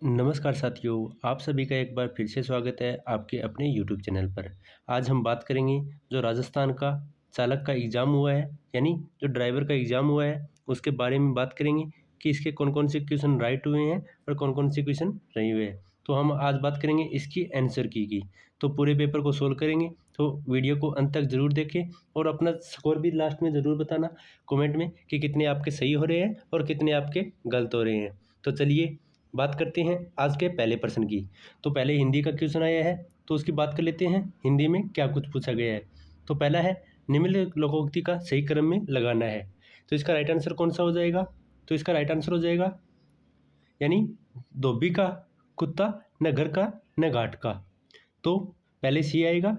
नमस्कार साथियों, आप सभी का एक बार फिर से स्वागत है आपके अपने यूट्यूब चैनल पर। आज हम बात करेंगे जो राजस्थान का चालक का एग्ज़ाम हुआ है, यानी जो ड्राइवर का एग्ज़ाम हुआ है, उसके बारे में बात करेंगे कि इसके कौन-कौन से क्वेश्चन राइट हुए हैं और कौन-कौन से क्वेश्चन नहीं हुए हैं। तो हम आज बात करेंगे इसकी आंसर की। तो पूरे पेपर को सोल्व करेंगे, तो वीडियो को अंत तक ज़रूर देखें और अपना स्कोर भी लास्ट में ज़रूर बताना कमेंट में कि कितने आपके सही हो रहे हैं और कितने आपके गलत हो रहे हैं। तो चलिए बात करते हैं आज के पहले प्रश्न की। तो पहले हिंदी का क्वेश्चन आया है, तो उसकी बात कर लेते हैं हिंदी में क्या कुछ पूछा गया है। तो पहला है, निम्नलिखित लोकोक्ति का सही क्रम में लगाना है। तो इसका राइट आंसर कौन सा हो जाएगा? तो इसका राइट आंसर हो जाएगा यानी धोबी का कुत्ता न घर का न घाट का। तो पहले सी आएगा,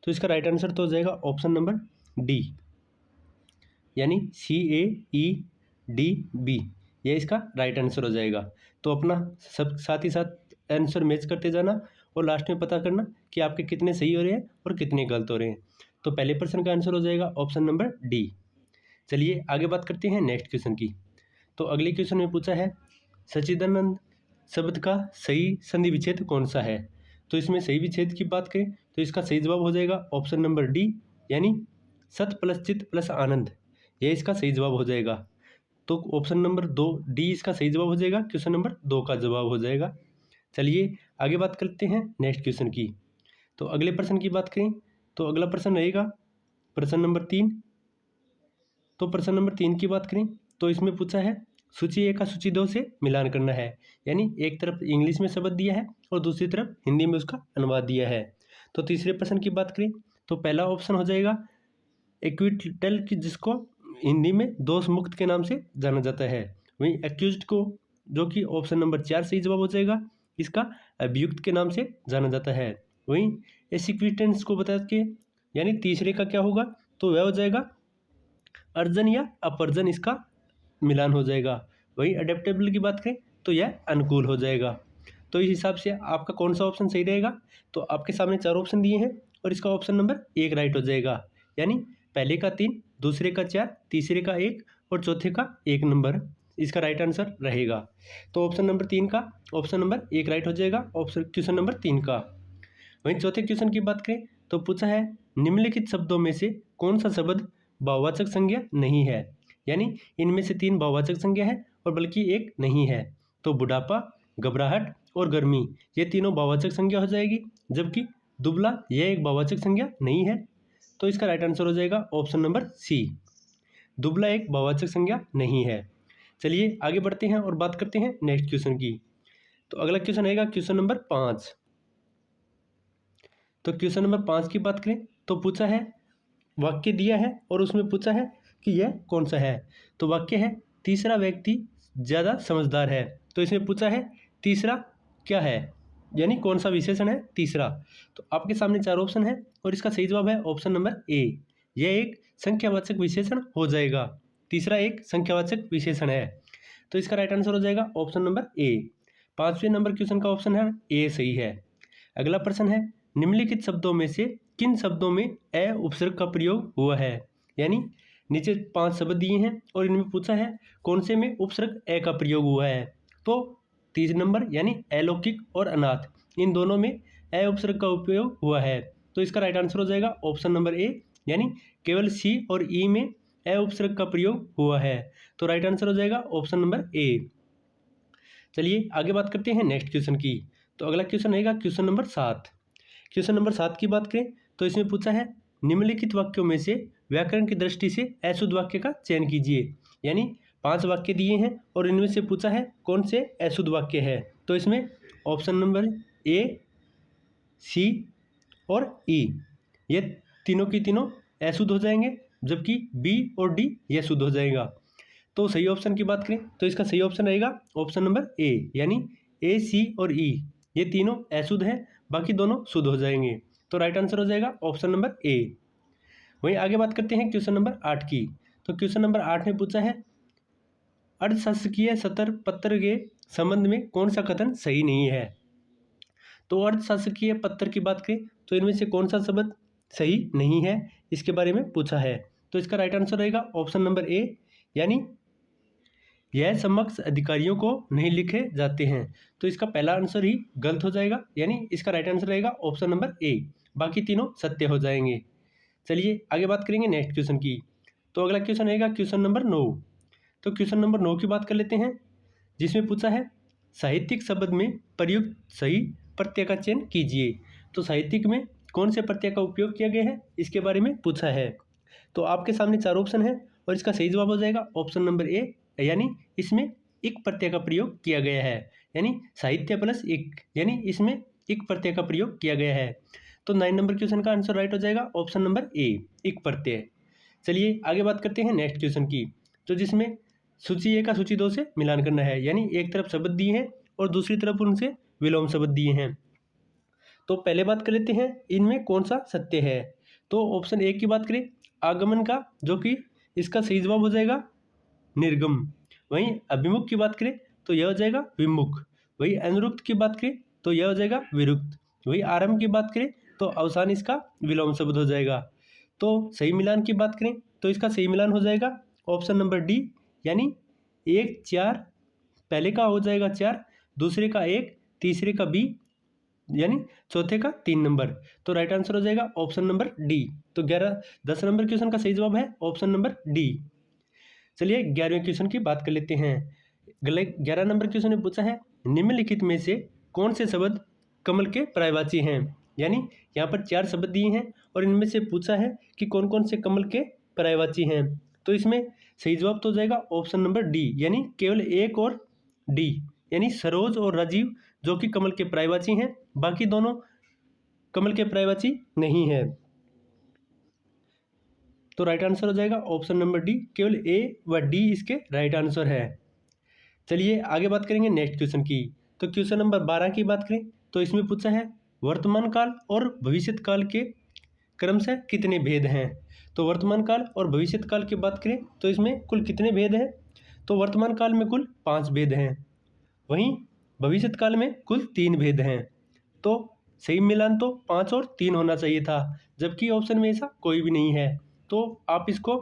तो इसका राइट आंसर तो हो जाएगा ऑप्शन नंबर डी, यानी CAEDB, ये इसका राइट आंसर हो जाएगा। तो अपना सब साथ ही साथ आंसर मैच करते जाना और लास्ट में पता करना कि आपके कितने सही हो रहे हैं और कितने गलत हो रहे हैं। तो पहले प्रश्न का आंसर हो जाएगा ऑप्शन नंबर डी। चलिए आगे बात करते हैं नेक्स्ट क्वेश्चन की। तो अगले क्वेश्चन में पूछा है, सच्चिदानंद शब्द का सही संधि विच्छेद कौन सा है? तो इसमें सही विच्छेद की बात करें तो इसका सही जवाब हो जाएगा ऑप्शन नंबर डी, यानी सत प्लस चित प्लस आनंद, यह इसका सही जवाब हो जाएगा। तो ऑप्शन नंबर दो डी इसका सही जवाब हो जाएगा, क्वेश्चन नंबर दो का जवाब हो जाएगा। चलिए आगे बात करते हैं नेक्स्ट क्वेश्चन की। तो अगले प्रश्न की बात करें तो अगला प्रश्न रहेगा प्रश्न नंबर 3। तो प्रश्न नंबर 3 की बात करें तो इसमें पूछा है, सूची 1 का सूची 2 से मिलान करना है। यानी एक तरफ इंग्लिश में शब्द दिया है और दूसरी तरफ हिंदी में उसका अनुवाद दिया है। तो तीसरे प्रश्न की बात करें तो पहला ऑप्शन हो जाएगा एक्विटल की, जिसको हिंदी में दोष मुक्त के नाम से जाना जाता है। वहीं एक्यूज्ड को, जो कि ऑप्शन नंबर 4 सही जवाब हो जाएगा, इसका अभियुक्त के नाम से जाना जाता है। वहीं एसिक्विटेंस को बता के, यानी तीसरे का क्या होगा, तो वह हो जाएगा अर्जन या अपर्जन, इसका मिलान हो जाएगा। वहीं अडेप्टेबल की बात करें तो यह अनुकूल हो जाएगा। तो इस हिसाब से आपका कौन सा ऑप्शन सही रहेगा? तो आपके सामने 4 ऑप्शन दिए हैं और इसका ऑप्शन नंबर 1 राइट हो जाएगा। यानी पहले का 3, दूसरे का 4, तीसरे का 1 और चौथे का 1 नंबर इसका राइट आंसर रहेगा। तो ऑप्शन नंबर 3 का ऑप्शन नंबर 1 राइट हो जाएगा, ऑप्शन क्वेश्चन नंबर 3 का। वहीं चौथे क्वेश्चन की बात करें तो पूछा है, निम्नलिखित शब्दों में से कौन सा शब्द भाववाचक संज्ञा नहीं है? यानी इनमें से 3 भाववाचक संज्ञा है और बल्कि एक नहीं है। तो बुढ़ापा, घबराहट और गर्मी, ये तीनों भाववाचक संज्ञा हो जाएगी, जबकि दुबला यह एक भाववाचक संज्ञा नहीं है। तो इसका राइट आंसर हो जाएगा ऑप्शन नंबर सी, दुबला एक भाववाचक संज्ञा नहीं है। चलिए आगे बढ़ते हैं और बात करते हैं नेक्स्ट क्वेश्चन की। तो अगला क्वेश्चन आएगा क्वेश्चन नंबर 5। तो क्वेश्चन नंबर 5 की बात करें तो पूछा है, वाक्य दिया है और उसमें पूछा है कि यह कौन सा है। तो वाक्य है, तीसरा व्यक्ति ज़्यादा समझदार है। तो इसमें पूछा है तीसरा क्या है, यानी कौन सा विशेषण है तीसरा। तो आपके सामने 4 ऑप्शन है और इसका सही जवाब है ऑप्शन नंबर ए, यह एक संख्यावाचक विशेषण हो जाएगा। तीसरा एक संख्यावाचक विशेषण है, तो इसका राइट आंसर हो जाएगा ऑप्शन नंबर ए। 5वें नंबर क्वेश्चन का ऑप्शन है ए सही है। अगला प्रश्न है, निम्नलिखित शब्दों में से किन शब्दों में ए उपसर्ग का प्रयोग हुआ है? यानी नीचे 5 शब्द दिए हैं और इनमें पूछा है कौन से में उपसर्ग ए का प्रयोग हुआ है। तो 3 नंबर यानी अलौकिक और अनाथ, इन दोनों में ए उपसर्ग का उपयोग हुआ है। तो इसका राइट आंसर हो जाएगा ऑप्शन नंबर ए, यानी केवल सी और ई में ए उपसर्ग का प्रयोग हुआ है। तो राइट आंसर हो जाएगा ऑप्शन नंबर ए। चलिए आगे बात करते हैं नेक्स्ट क्वेश्चन की। तो अगला क्वेश्चन रहेगा क्वेश्चन नंबर 7। क्वेश्चन नंबर 7 की बात करें तो इसमें पूछा है, निम्नलिखित वाक्यों में से व्याकरण की दृष्टि से अशुद्ध वाक्य का चयन कीजिए। यानी 5 वाक्य दिए हैं और इनमें से पूछा है कौन से अशुद्ध वाक्य है। तो इसमें ऑप्शन नंबर ए, सी और ई, ये तीनों की तीनों अशुद्ध हो जाएंगे, जबकि बी और डी ये शुद्ध हो जाएगा। तो सही ऑप्शन की बात करें तो इसका सही ऑप्शन रहेगा ऑप्शन नंबर ए, यानी ए, सी और ई ये तीनों अशुद्ध हैं, बाकी दोनों शुद्ध हो जाएंगे। तो राइट आंसर हो जाएगा ऑप्शन नंबर ए। वहीं आगे बात करते हैं क्वेश्चन नंबर 8 की। तो क्वेश्चन नंबर 8 में पूछा है, अर्धशासकीय सतर पत्र के संबंध में कौन सा कथन सही नहीं है। तो अर्धशासकीय पत्र की बात करें तो इनमें से कौन सा शब्द सही नहीं है, इसके बारे में पूछा है। तो इसका राइट आंसर रहेगा ऑप्शन नंबर ए, यानी यह समकक्ष अधिकारियों को नहीं लिखे जाते हैं। तो इसका पहला आंसर ही गलत हो जाएगा, यानी इसका राइट आंसर रहेगा ऑप्शन नंबर ए, बाकी तीनों सत्य हो जाएंगे। चलिए आगे बात करेंगे नेक्स्ट क्वेश्चन की। तो अगला क्वेश्चन रहेगा क्वेश्चन नंबर 9। तो क्वेश्चन नंबर 9 की बात कर लेते हैं, जिसमें पूछा है साहित्यिक शब्द में प्रयुक्त सही प्रत्यय का चयन कीजिए। तो साहित्यिक में कौन से प्रत्यय का उपयोग किया गया है, इसके बारे में पूछा है। तो आपके सामने चार ऑप्शन है और इसका सही जवाब हो जाएगा ऑप्शन नंबर ए, यानी इसमें इक प्रत्यय का प्रयोग किया गया है, यानी साहित्य प्लस इक, यानी इसमें इक प्रत्यय का प्रयोग किया गया है। तो 9 नंबर क्वेश्चन का आंसर राइट हो जाएगा ऑप्शन नंबर ए, इक प्रत्यय। चलिए आगे बात करते हैं नेक्स्ट क्वेश्चन की, तो जिसमें सूची 1 का सूची 2 से मिलान करना है, यानी एक तरफ शब्द दिए हैं और दूसरी तरफ उनसे विलोम शब्द दिए हैं। तो पहले बात कर लेते हैं इनमें कौन सा सत्य है। तो ऑप्शन ए की बात करें आगमन का, जो कि इसका सही जवाब हो जाएगा निर्गम। वहीं अभिमुख की बात करें तो यह हो जाएगा विमुख। वहीं अनुरुक्त की बात करें तो यह हो जाएगा विरुक्त। वहीं आरंभ की बात करें तो अवसान इसका विलोम शब्द हो जाएगा। तो सही मिलान की बात करें तो इसका सही मिलान हो जाएगा ऑप्शन नंबर डी, यानी 1 4, पहले का हो जाएगा 4, दूसरे का 1, तीसरे का बी, यानी चौथे का 3 नंबर। तो राइट आंसर हो जाएगा ऑप्शन नंबर डी। तो 10 नंबर क्वेश्चन का सही जवाब है ऑप्शन नंबर डी। चलिए 11वें क्वेश्चन की बात कर लेते हैं। 11 नंबर क्वेश्चन ने पूछा है निम्नलिखित में से कौन से शब्द कमल के पर्यायवाची हैं, यानी यहाँ पर 4 शब्द दिए हैं और इनमें से पूछा है कि कौन कौन से कमल के पर्यायवाची हैं। तो इसमें सही जवाब तो हो जाएगा ऑप्शन नंबर डी, यानी केवल एक और डी, यानी सरोज और राजीव जो कि कमल के पर्यायवाची हैं, बाकी दोनों कमल के पर्यायवाची नहीं है। तो राइट आंसर हो जाएगा ऑप्शन नंबर डी, केवल ए व डी इसके राइट आंसर है। चलिए आगे बात करेंगे नेक्स्ट क्वेश्चन की। तो क्वेश्चन नंबर 12 की बात करें तो इसमें पूछा है वर्तमान काल और भविष्य काल के क्रमशः कितने भेद हैं। तो वर्तमान काल और भविष्य काल की बात करें तो इसमें कुल कितने भेद हैं। तो वर्तमान काल में कुल 5 भेद हैं, वहीं भविष्य काल में कुल 3 भेद हैं। तो सही मिलान तो 5 और 3 होना चाहिए था, जबकि ऑप्शन में ऐसा कोई भी नहीं है। तो आप इसको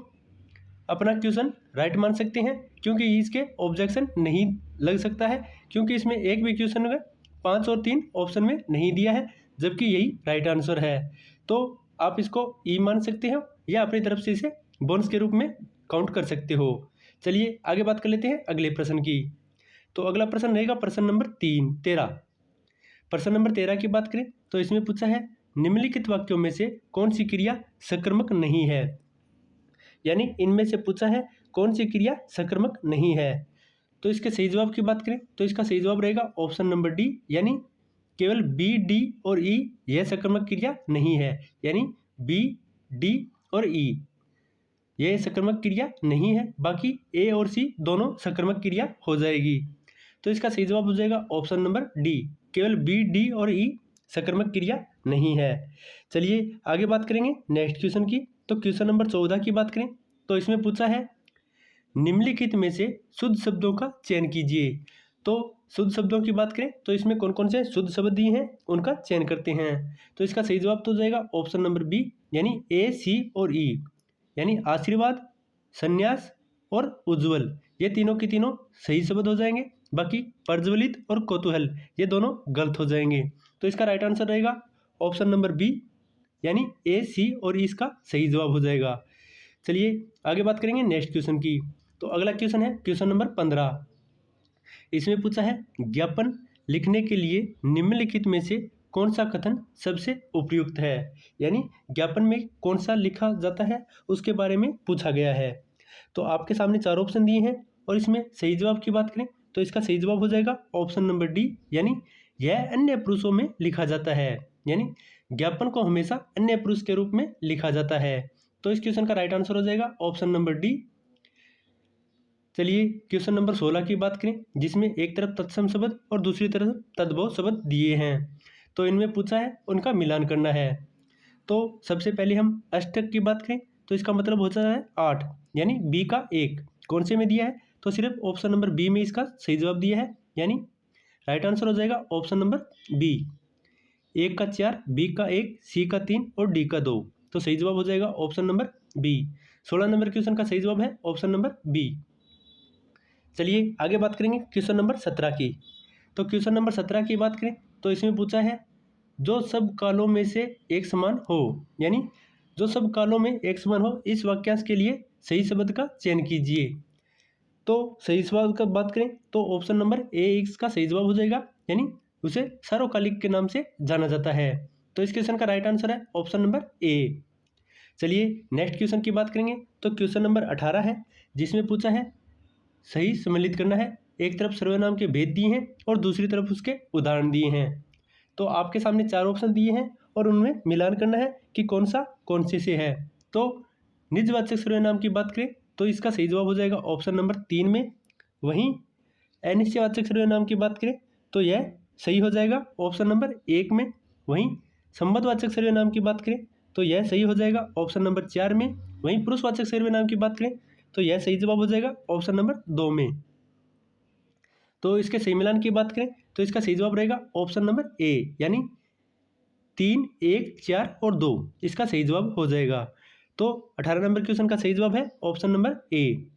अपना क्वेश्चन राइट मान सकते हैं, क्योंकि इसके ऑब्जेक्शन नहीं लग सकता है, क्योंकि इसमें एक भी क्वेश्चन में 5 और 3 ऑप्शन में नहीं दिया है, जबकि यही राइट आंसर है। तो आप इसको ई मान सकते हो या अपनी तरफ से इसे बोनस के रूप में काउंट कर सकते हो। चलिए आगे बात कर लेते हैं अगले प्रश्न की। तो अगला प्रश्न रहेगा प्रश्न नंबर 13। प्रश्न नंबर 13 की बात करें तो इसमें पूछा है निम्नलिखित वाक्यों में से कौन सी क्रिया सकर्मक नहीं है, यानी इनमें से पूछा है कौन सी क्रिया सकर्मक नहीं है। तो इसके सही जवाब की बात करें तो इसका सही जवाब रहेगा ऑप्शन नंबर डी, यानी केवल बी डी और ई यह सकर्मक क्रिया नहीं है, यानी बी डी और ई यह सकर्मक क्रिया नहीं है, बाकी ए और सी दोनों सकर्मक क्रिया हो जाएगी। तो इसका सही जवाब हो जाएगा ऑप्शन नंबर डी, केवल बी डी और ई सकर्मक क्रिया नहीं है। चलिए आगे बात करेंगे नेक्स्ट क्वेश्चन की। तो क्वेश्चन नंबर 14 की बात करें तो इसमें पूछा है निम्नलिखित में से शुद्ध शब्दों का चयन कीजिए। तो शुद्ध शब्दों की बात करें तो इसमें कौन कौन से शुद्ध शब्द दिए हैं उनका चयन करते हैं। तो इसका सही जवाब तो हो जाएगा ऑप्शन नंबर बी, यानी ए सी और ई, यानी आशीर्वाद, संन्यास और उज्ज्वल, ये तीनों के तीनों सही शब्द हो जाएंगे, बाकी प्रज्वलित और कौतूहल ये दोनों गलत हो जाएंगे। तो इसका राइट आंसर रहेगा ऑप्शन नंबर बी, यानी ए सी और ई इसका सही जवाब हो जाएगा। चलिए आगे बात करेंगे नेक्स्ट क्वेश्चन की। तो अगला क्वेश्चन है क्वेश्चन नंबर 15। इसमें पूछा है ज्ञापन लिखने के लिए निम्नलिखित में से कौन सा कथन सबसे उपयुक्त है, यानी ज्ञापन में कौन सा लिखा जाता है उसके बारे में पूछा गया है। तो आपके सामने 4 ऑप्शन दिए हैं और इसमें सही जवाब की बात करें तो इसका सही जवाब हो जाएगा ऑप्शन नंबर डी, यानी यह अन्य पुरुषों में लिखा जाता है, यानी ज्ञापन को हमेशा अन्य पुरुष के रूप में लिखा जाता है। तो इस क्वेश्चन का राइट आंसर हो जाएगा ऑप्शन नंबर डी। चलिए क्वेश्चन नंबर 16 की बात करें, जिसमें एक तरफ तत्सम शब्द और दूसरी तरफ तद्भव शब्द दिए हैं। तो इनमें पूछा है उनका मिलान करना है। तो सबसे पहले हम अष्टक की बात करें तो इसका मतलब हो जाता है 8, यानी बी का 1 कौन से में दिया है, तो सिर्फ ऑप्शन नंबर बी में इसका सही जवाब दिया है, यानी राइट आंसर हो जाएगा ऑप्शन नंबर बी। 1 का 4, बी का 1, सी का 3 और डी का 2। तो सही जवाब हो जाएगा option number B. 16 number question का सही जवाब है ऑप्शन नंबर बी। चलिए आगे बात करेंगे क्वेश्चन नंबर 17 की। तो क्वेश्चन नंबर 17 की बात करें तो इसमें पूछा है जो सब कालों में से एक समान हो, यानी जो सब कालों में एक समान हो, इस वाक्यांश के लिए सही शब्द का चयन कीजिए। तो सही जवाब का बात करें तो ऑप्शन नंबर ए इसका सही जवाब हो जाएगा, यानी उसे सार्वकालिक के नाम से जाना जाता है। तो इस क्वेश्चन का राइट आंसर है ऑप्शन नंबर ए। चलिए नेक्स्ट क्वेश्चन की बात करेंगे। तो क्वेश्चन नंबर 18 है, जिसमें पूछा है सही सम्मिलित करना है। एक तरफ सर्वनाम के भेद दिए हैं और दूसरी तरफ उसके उदाहरण दिए हैं। तो आपके सामने 4 ऑप्शन दिए हैं और उनमें मिलान करना है कि कौन सा कौन से है। तो निजवाचक सर्वनाम की बात करें तो इसका सही जवाब हो जाएगा ऑप्शन नंबर 3 में। वहीं अनिश्चयवाचक सर्वनाम की बात करें तो यह सही हो जाएगा ऑप्शन नंबर 1 में। वहीं संबंधवाचक सर्वनाम की बात करें तो यह सही हो जाएगा ऑप्शन नंबर 4 में। वहीं पुरुषवाचक सर्वनाम की बात करें तो यह सही जवाब हो जाएगा ऑप्शन नंबर 2 में। तो इसके सही मिलान की बात करें तो इसका सही जवाब रहेगा ऑप्शन नंबर ए, यानी 3, 1, 4 और 2 इसका सही जवाब हो जाएगा। तो 18 नंबर क्वेश्चन का सही जवाब है ऑप्शन नंबर ए।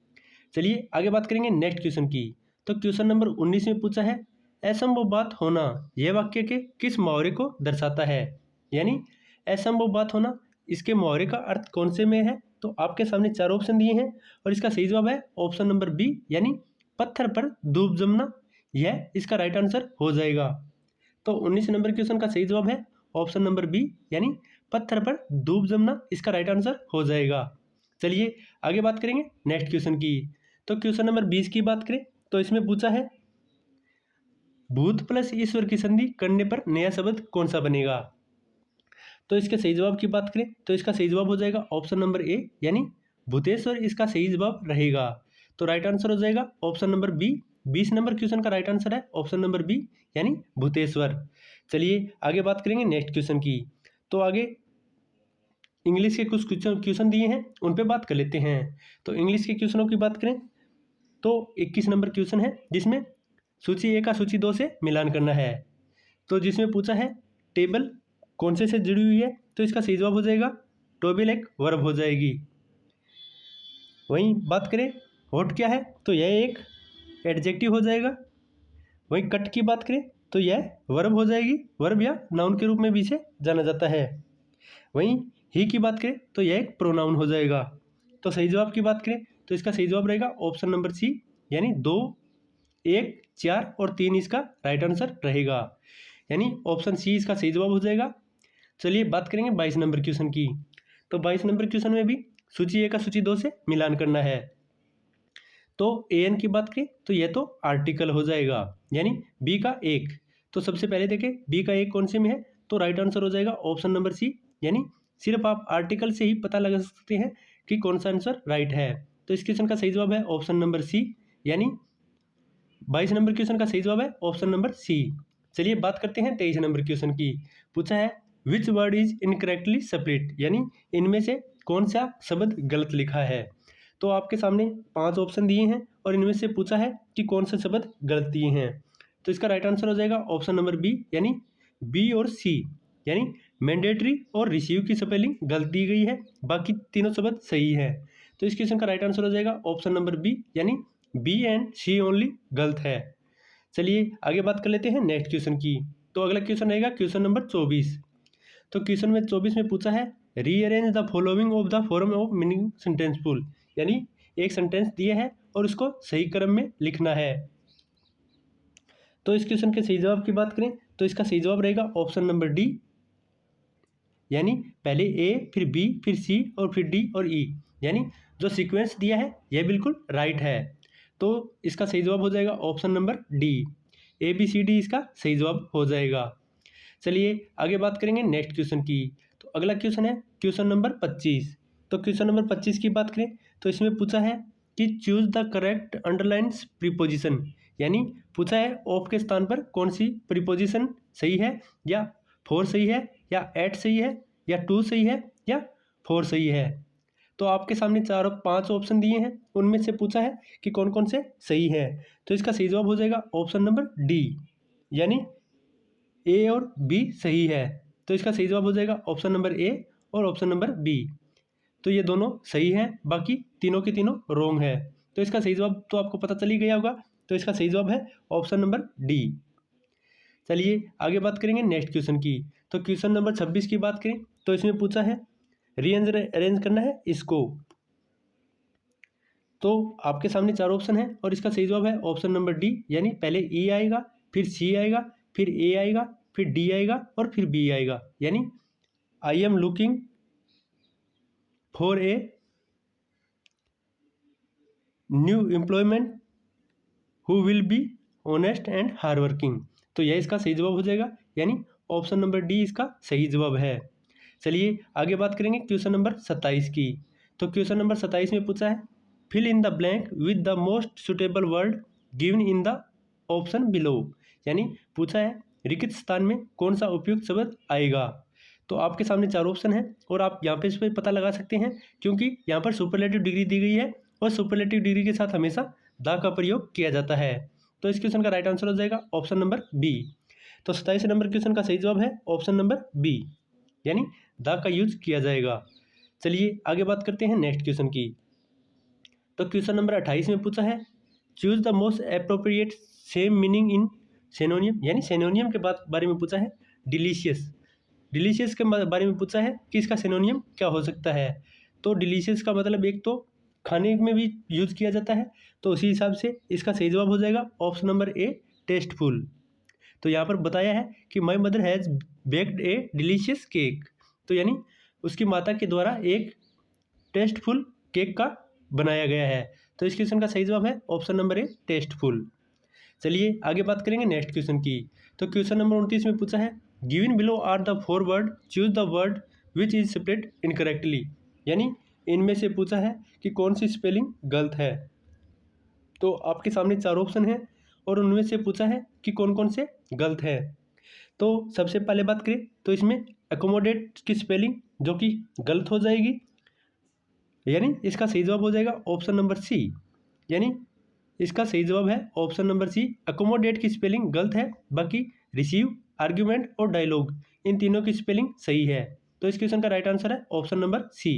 चलिए आगे बात करेंगे नेक्स्ट क्वेश्चन की। तो क्वेश्चन नंबर 19 में पूछा है असंभव बात होना यह वाक्य के किस मुहावरे को दर्शाता है, यानी असंभव बात होना इसके मुहावरे का अर्थ कौन से में है। तो आपके सामने 4 ऑप्शन दिए हैं और इसका सही जवाब है ऑप्शन नंबर बी, यानी पत्थर पर धूप जमना, यह इसका राइट आंसर हो जाएगा। तो 19 नंबर क्वेश्चन का सही जवाब है ऑप्शन नंबर बी, यानी पत्थर पर धूप जमना इसका राइट आंसर हो जाएगा। चलिए आगे बात करेंगे नेक्स्ट क्वेश्चन की। तो क्वेश्चन नंबर 20 की बात करें तो इसमें पूछा है भूत प्लस ईश्वर की संधि करने पर नया शब्द कौन सा बनेगा। तो इसके सही जवाब की बात करें तो इसका सही जवाब हो जाएगा ऑप्शन नंबर ए, यानी भूतेश्वर इसका सही जवाब रहेगा। तो राइट आंसर हो जाएगा option number B. 20 number question का राइट आंसर है ऑप्शन नंबर बी, यानी भूतेश्वर। चलिए आगे बात करेंगे नेक्स्ट क्वेश्चन की। तो आगे इंग्लिश के कुछ क्वेश्चन दिए हैं उन पे बात कर लेते हैं। तो इंग्लिश के क्वेश्चनों की बात करें तो 21 नंबर क्वेश्चन है, जिसमें सूची 1 का सूची 2 से मिलान करना है। तो जिसमें पूछा है टेबल कौन से जुड़ी हुई है, तो इसका सही जवाब हो जाएगा टोबल एक वर्ब हो जाएगी। वहीं बात करें हॉट क्या है तो यह एक एडजेक्टिव हो जाएगा। वहीं कट की बात करें तो यह वर्ब हो जाएगी, वर्ब या नाउन के रूप में भी इसे जाना जाता है। वहीं ही की बात करें तो यह एक प्रोनाउन हो जाएगा। तो सही जवाब की बात करें तो इसका सही जवाब रहेगा ऑप्शन नंबर सी, यानी 2, 1, 4 और 3 इसका राइट आंसर रहेगा, यानी ऑप्शन सी इसका सही जवाब हो जाएगा। चलिए बात करेंगे 22 नंबर क्वेश्चन की। तो 22 नंबर क्वेश्चन में भी सूची 1 का सूची 2 से मिलान करना है। तो एन की बात करें तो यह तो आर्टिकल हो जाएगा, यानी बी का एक। तो सबसे पहले देखें बी का एक कौन से में है, तो राइट आंसर हो जाएगा ऑप्शन नंबर सी, यानी सिर्फ आप आर्टिकल से ही पता लगा सकते हैं कि कौन सा आंसर राइट है। तो इस क्वेश्चन का सही जवाब है ऑप्शन नंबर सी, यानी 22 नंबर क्वेश्चन का सही जवाब है ऑप्शन नंबर सी। चलिए बात करते हैं 23 नंबर क्वेश्चन की। पूछा है which word is incorrectly split, यानी इनमें से कौन सा शब्द गलत लिखा है। तो आपके सामने 5 ऑप्शन दिए हैं और इनमें से पूछा है कि कौन से शब्द गलत दिए हैं। तो इसका राइट आंसर हो जाएगा ऑप्शन नंबर बी, यानी बी और सी, यानी मैंडेटरी और रिसीव की स्पेलिंग गलत दी गई है, बाकी तीनों शब्द सही है। तो इस क्वेश्चन का राइट आंसर हो जाएगा ऑप्शन नंबर बी, यानी बी एंड सी ओनली गलत है। चलिए आगे बात कर लेते हैं नेक्स्ट क्वेश्चन की। तो अगला क्वेश्चन रहेगा क्वेश्चन नंबर 24। तो क्वेश्चन में 24 में पूछा है rearrange the following of the form of meaning sentenceful, यानी एक सेंटेंस दिया है और उसको सही क्रम में लिखना है। तो इस क्वेश्चन के सही जवाब की बात करें तो इसका सही जवाब रहेगा ऑप्शन नंबर डी, यानी पहले ए फिर बी फिर सी और फिर डी और ई, यानी जो सीक्वेंस दिया है यह बिल्कुल राइट है। तो इसका सही जवाब हो जाएगा option number D, A B C D इसका सही जवाब हो जाएगा। चलिए आगे बात करेंगे नेक्स्ट क्वेश्चन की। तो अगला क्वेश्चन है क्वेश्चन नंबर 25। तो क्वेश्चन नंबर 25 की बात करें तो इसमें पूछा है कि choose the correct underlines preposition, यानी पूछा है ऑफ के स्थान पर कौन सी प्रीपोजिशन सही है, या फॉर सही है, या एट सही है, या टू सही है, या फॉर सही है। तो आपके सामने 5 ऑप्शन दिए हैं, उनमें से पूछा है कि कौन कौन से सही है। तो इसका सही जवाब हो जाएगा ऑप्शन नंबर डी, यानी ए और बी सही है। तो इसका सही जवाब हो जाएगा ऑप्शन नंबर ए और ऑप्शन नंबर बी। तो ये दोनों सही हैं, बाकी तीनों की तीनों रॉन्ग है। तो इसका सही जवाब तो आपको पता चल ही गया होगा, तो इसका सही जवाब है ऑप्शन नंबर डी। चलिए आगे बात करेंगे नेक्स्ट क्वेश्चन की। तो क्वेश्चन नंबर 26 की बात करें तो इसमें पूछा है अरेंज करना है इसको। तो आपके सामने चार ऑप्शन है और इसका सही जवाब है ऑप्शन नंबर डी, यानी पहले ई आएगा, फिर सी आएगा, फिर ए आएगा, फिर डी आएगा और फिर बी आएगा। यानी I am looking for a new employment who will be honest and hard working. तो यह इसका सही जवाब हो जाएगा, यानी ऑप्शन नंबर डी इसका सही जवाब है। चलिए आगे बात करेंगे क्वेश्चन नंबर 27 की। तो क्वेश्चन नंबर 27 में पूछा है fill in the blank with the most suitable word given in the option below. यानी पूछा है रिक्त स्थान में कौन सा उपयुक्त शब्द आएगा। तो आपके सामने चार ऑप्शन है और आप यहाँ पे इस पर पता लगा सकते हैं, क्योंकि यहाँ पर सुपरलेटिव डिग्री दी गई है और सुपरलेटिव डिग्री के साथ हमेशा द का प्रयोग किया जाता है। तो इस क्वेश्चन का राइट आंसर हो जाएगा ऑप्शन नंबर बी। तो 27 नंबर क्वेश्चन का सही जवाब है ऑप्शन नंबर बी, यानी द का यूज किया जाएगा। चलिए आगे बात करते हैं नेक्स्ट क्वेश्चन की। तो क्वेश्चन नंबर 28 में पूछा है choose the most appropriate same meaning in synonym. यानी सेनोनियम के बारे में पूछा है डिलीशियस। डिलीशियस के बारे में पूछा है कि इसका सेनोनियम क्या हो सकता है। तो डिलीशियस का मतलब एक तो खाने में भी यूज किया जाता है, तो उसी हिसाब से इसका सही जवाब हो जाएगा ऑप्शन नंबर ए टेस्टफुल। तो यहाँ पर बताया है कि my mother has baked A delicious cake. तो यानी उसकी माता के द्वारा एक टेस्टफुल केक का बनाया गया है। तो इस क्वेश्चन का सही जवाब है ऑप्शन नंबर ए टेस्टफुल। चलिए आगे बात करेंगे नेक्स्ट क्वेश्चन की। तो क्वेश्चन नंबर 29 में पूछा है given below are the 4 word choose the word which is spelled incorrectly. यानी इनमें से पूछा है कि कौन सी स्पेलिंग गलत है। तो आपके सामने चार ऑप्शन है और उनमें से पूछा है कि कौन कौन से गलत है। तो सबसे पहले बात करें तो इसमें एकोमोडेट की स्पेलिंग जो कि गलत हो जाएगी, यानी इसका सही जवाब हो जाएगा ऑप्शन नंबर सी। यानी इसका सही जवाब है ऑप्शन नंबर सी, एकोमोडेट की स्पेलिंग गलत है, बाकी रिसीव, आर्ग्यूमेंट और डायलॉग इन तीनों की स्पेलिंग सही है। तो इस क्वेश्चन का राइट आंसर है ऑप्शन नंबर सी।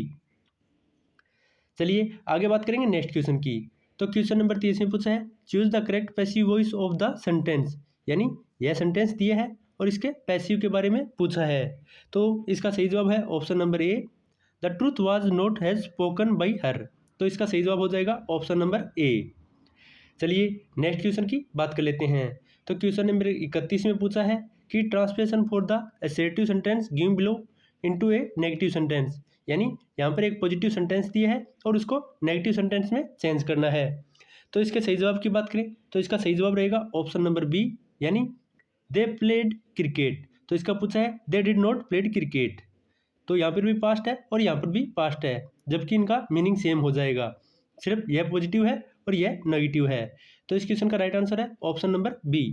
चलिए आगे बात करेंगे नेक्स्ट क्वेश्चन की। तो क्वेश्चन नंबर 30 में पूछा है choose the correct passive voice of the sentence. यानी यह सेंटेंस दिया है और इसके पैसिव के बारे में पूछा है। तो इसका सही जवाब है option number A, the truth was not has spoken by her. तो इसका सही जवाब हो जाएगा ऑप्शन नंबर ए। चलिए नेक्स्ट क्वेश्चन की बात कर लेते हैं। तो क्वेश्चन नंबर 31 में पूछा है कि translation for the assertive sentence given below into A negative sentence. यानी यहाँ पर एक पॉजिटिव सेंटेंस दिया है और उसको नेगेटिव सेंटेंस में चेंज करना है। तो इसके सही जवाब की बात करें तो इसका सही जवाब रहेगा ऑप्शन नंबर बी, यानी दे प्लेड क्रिकेट। तो इसका पूछा है they did not played cricket. तो यहाँ पर भी पास्ट है और यहाँ पर भी पास्ट है, जबकि इनका मीनिंग सेम हो जाएगा, सिर्फ यह पॉजिटिव है और यह नेगेटिव है। तो इस क्वेश्चन का राइट आंसर है ऑप्शन नंबर बी।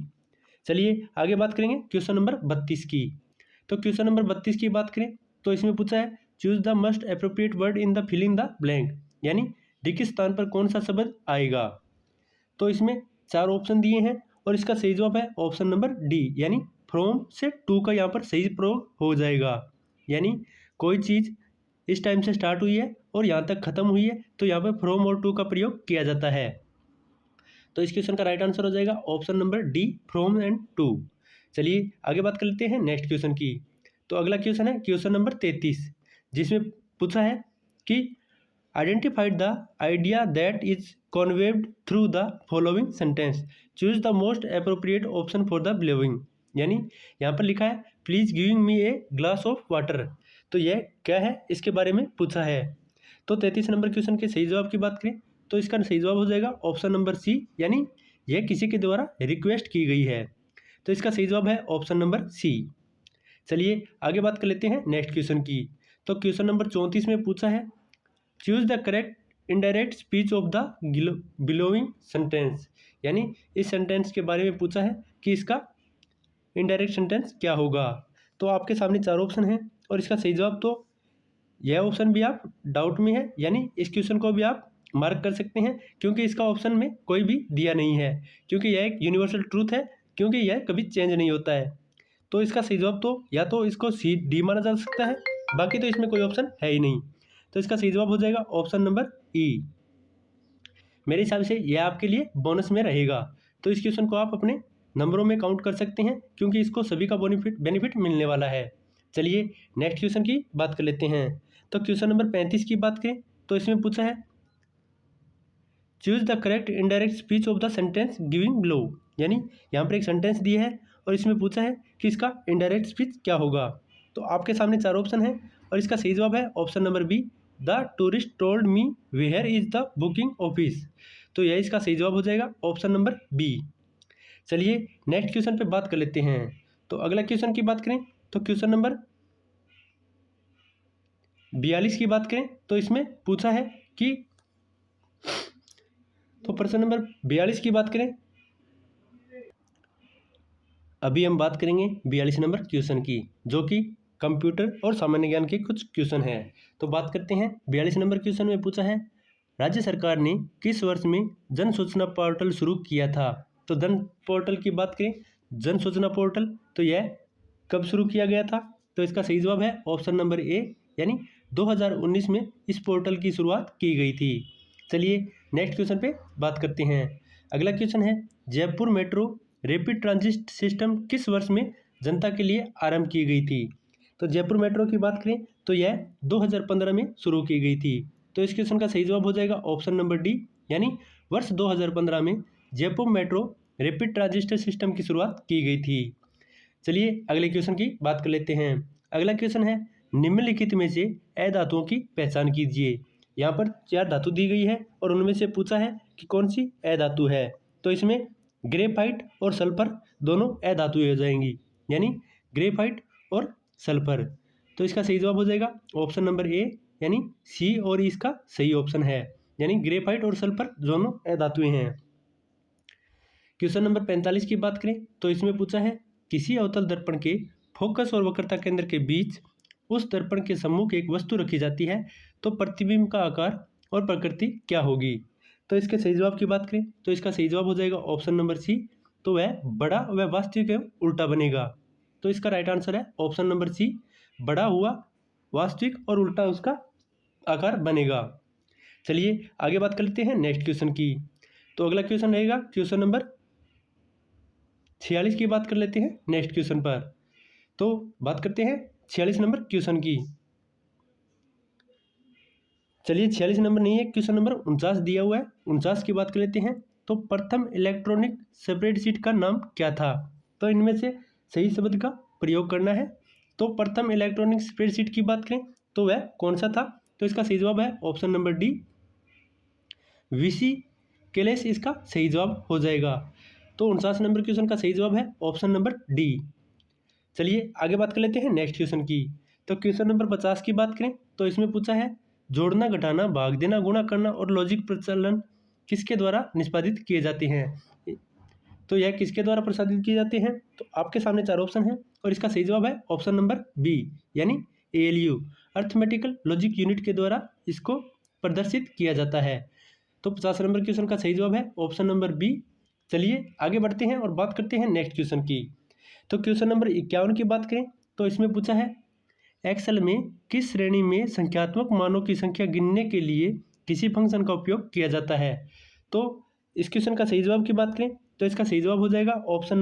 चलिए आगे बात करेंगे क्वेश्चन नंबर 32 की। तो क्वेश्चन नंबर 32 की बात करें तो इसमें पूछा है choose the most appropriate word in the filling the blank. यानी रिक्त स्थान पर कौन सा शब्द आएगा। तो इसमें चार ऑप्शन दिए हैं और इसका सही जवाब है ऑप्शन नंबर डी, यानी फ्रॉम से टू का यहाँ पर सही प्रयोग हो जाएगा। यानी कोई चीज़ इस टाइम से स्टार्ट हुई है और यहाँ तक खत्म हुई है तो यहाँ पर फ्रॉम और टू का प्रयोग किया जाता है। तो इस क्वेश्चन का राइट आंसर हो जाएगा option number D, from and to. चलिए आगे बात कर लेते हैं नेक्स्ट क्वेश्चन की। तो अगला क्वेश्चन है क्वेश्चन नंबर 33, जिसमें पूछा है कि identified the idea that is conveyed through the following sentence, choose the most appropriate option for the bellowing. यानी यहाँ पर लिखा है please giving me a glass of water. तो यह क्या है इसके बारे में पूछा है। तो 33 नंबर क्वेश्चन के सही जवाब की बात करें तो इसका सही जवाब हो जाएगा ऑप्शन नंबर सी, यानी यह किसी के द्वारा रिक्वेस्ट की गई है। तो इसका सही जवाब है ऑप्शन नंबर सी। चलिए आगे बात कर लेते हैं नेक्स्ट क्वेश्चन की। तो क्वेश्चन नंबर 34 में पूछा है choose the correct indirect speech of the billowing sentence. यानी इस सेंटेंस के बारे में पूछा है कि इसका इनडायरेक्ट सेंटेंस क्या होगा। तो आपके सामने चार ऑप्शन हैं और इसका सही जवाब तो यह ऑप्शन भी आप डाउट में है, यानी इस क्वेश्चन को भी आप मार्क कर सकते हैं क्योंकि इसका ऑप्शन में कोई भी दिया नहीं है, क्योंकि यह एक यूनिवर्सल ट्रूथ है, क्योंकि यह कभी चेंज नहीं होता है। तो इसका सही जवाब तो या तो इसको सी डी माना जा सकता है, बाकी तो इसमें कोई ऑप्शन है ही नहीं। तो इसका सही जवाब हो जाएगा ऑप्शन नंबर ई। मेरे हिसाब से यह आपके लिए बोनस में रहेगा। तो इस क्वेश्चन को आप अपने नंबरों में काउंट कर सकते हैं, क्योंकि इसको सभी का बेनिफिट मिलने वाला है। चलिए नेक्स्ट क्वेश्चन की बात कर लेते हैं। तो क्वेश्चन नंबर 35 की बात करें तो इसमें पूछा है choose the correct indirect speech of the sentence giving below. यानी यहाँ पर एक सेंटेंस दिया है और इसमें पूछा है कि इसका इनडायरेक्ट स्पीच क्या होगा। तो आपके सामने 4 ऑप्शन है और इसका सही जवाब है option number B, the tourist told me where is the booking office. तो यह इसका सही जवाब हो जाएगा ऑप्शन नंबर बी। चलिए नेक्स्ट क्वेश्चन पे बात कर लेते हैं। तो अगला क्वेश्चन की बात करें तो क्वेश्चन नंबर 42 की बात करें तो इसमें पूछा है कि तो प्रश्न नंबर 42 की बात करें, अभी हम बात करेंगे 42 नंबर क्वेश्चन की, जो कि कंप्यूटर और सामान्य ज्ञान के कुछ क्वेश्चन हैं। तो बात करते हैं 42 नंबर क्वेश्चन में पूछा है राज्य सरकार ने किस वर्ष में जन सूचना पोर्टल शुरू किया था। तो जन पोर्टल की बात करें, जन सूचना पोर्टल, तो यह कब शुरू किया गया था। तो इसका सही जवाब है ऑप्शन नंबर ए, यानी 2019 में इस पोर्टल की शुरुआत की गई थी। चलिए नेक्स्ट क्वेश्चन पे बात करते हैं। अगला क्वेश्चन है Jaipur metro rapid transit system किस वर्ष में जनता के लिए आरंभ की गई थी। तो जयपुर मेट्रो की बात करें तो यह 2015 में शुरू की गई थी। तो इस क्वेश्चन का सही जवाब हो जाएगा ऑप्शन नंबर डी, यानी वर्ष 2015 में Jaipur metro rapid transit system की शुरुआत की गई थी। चलिए अगले क्वेश्चन की बात कर लेते हैं। अगला क्वेश्चन है निम्नलिखित में से अधातुओं की पहचान कीजिए। यहाँ पर 4 धातु दी गई है और उनमें से पूछा है कि कौन सी अधातु है। तो इसमें ग्रेफाइट और सल्फर दोनों अधातु हो जाएंगी, यानी ग्रेफाइट और सल्फर। तो इसका सही जवाब हो जाएगा ऑप्शन नंबर ए, यानी सी और इसका सही ऑप्शन है, यानी ग्रेफाइट और सल्फर दोनों अधातुएं हैं। क्वेश्चन नंबर 45 की बात करें तो इसमें पूछा है किसी अवतल दर्पण के फोकस और वक्रता केंद्र के बीच उस दर्पण के सम्मुख एक वस्तु रखी जाती है तो प्रतिबिंब का आकार और प्रकृति क्या होगी। तो इसके सही जवाब की बात करें तो इसका सही जवाब हो जाएगा ऑप्शन नंबर सी, तो वह बड़ा व वास्तविक एवं उल्टा बनेगा। तो इसका राइट आंसर है ऑप्शन नंबर सी, बड़ा हुआ वास्तविक और उल्टा उसका आकार बनेगा। चलिए आगे बात कर लेते हैं नेक्स्ट क्वेश्चन की। तो अगला क्वेश्चन रहेगा क्वेश्चन नंबर 46 की बात कर लेते हैं नेक्स्ट क्वेश्चन पर। तो बात करते हैं 46 नंबर क्वेश्चन की। चलिए 46 नंबर नहीं है, क्वेश्चन नंबर 49 दिया हुआ है, 49 की बात कर लेते हैं। तो प्रथम इलेक्ट्रॉनिक स्प्रेडशीट का नाम क्या था। तो इनमें से सही शब्द का प्रयोग करना है। तो प्रथम इलेक्ट्रॉनिक स्प्रेडशीट की बात करें तो वह कौन सा था। तो इसका सही जवाब है ऑप्शन नंबर डी, वीसी कैलेस इसका सही जवाब हो जाएगा। तो 49 नंबर क्वेश्चन का सही जवाब है ऑप्शन नंबर डी। चलिए आगे बात कर लेते हैं नेक्स्ट क्वेश्चन की। तो क्वेश्चन नंबर 50 की बात करें तो इसमें पूछा है जोड़ना, घटाना, भाग देना, गुणा करना और लॉजिक प्रचलन किसके द्वारा निष्पादित किए जाते हैं। तो यह किसके द्वारा प्रसादित किए जाते हैं। तो आपके सामने 4 ऑप्शन हैं और इसका सही जवाब है ऑप्शन नंबर बी, यानी ALU अर्थमेटिकल लॉजिक यूनिट के द्वारा इसको प्रदर्शित किया जाता है। तो 50 नंबर क्वेश्चन का सही जवाब है ऑप्शन नंबर बी। चलिए आगे बढ़ते हैं और बात करते हैं नेक्स्ट क्वेश्चन की। तो क्वेश्चन नंबर 51 की बात करें तो इसमें पूछा है एक्सेल में किस श्रेणी में संख्यात्मक मानों की संख्या गिनने के लिए किसी फंक्शन का उपयोग किया जाता है। तो इस क्वेश्चन का सही जवाब की बात करें तो इसका सही जवाब हो जाएगा ऑप्शन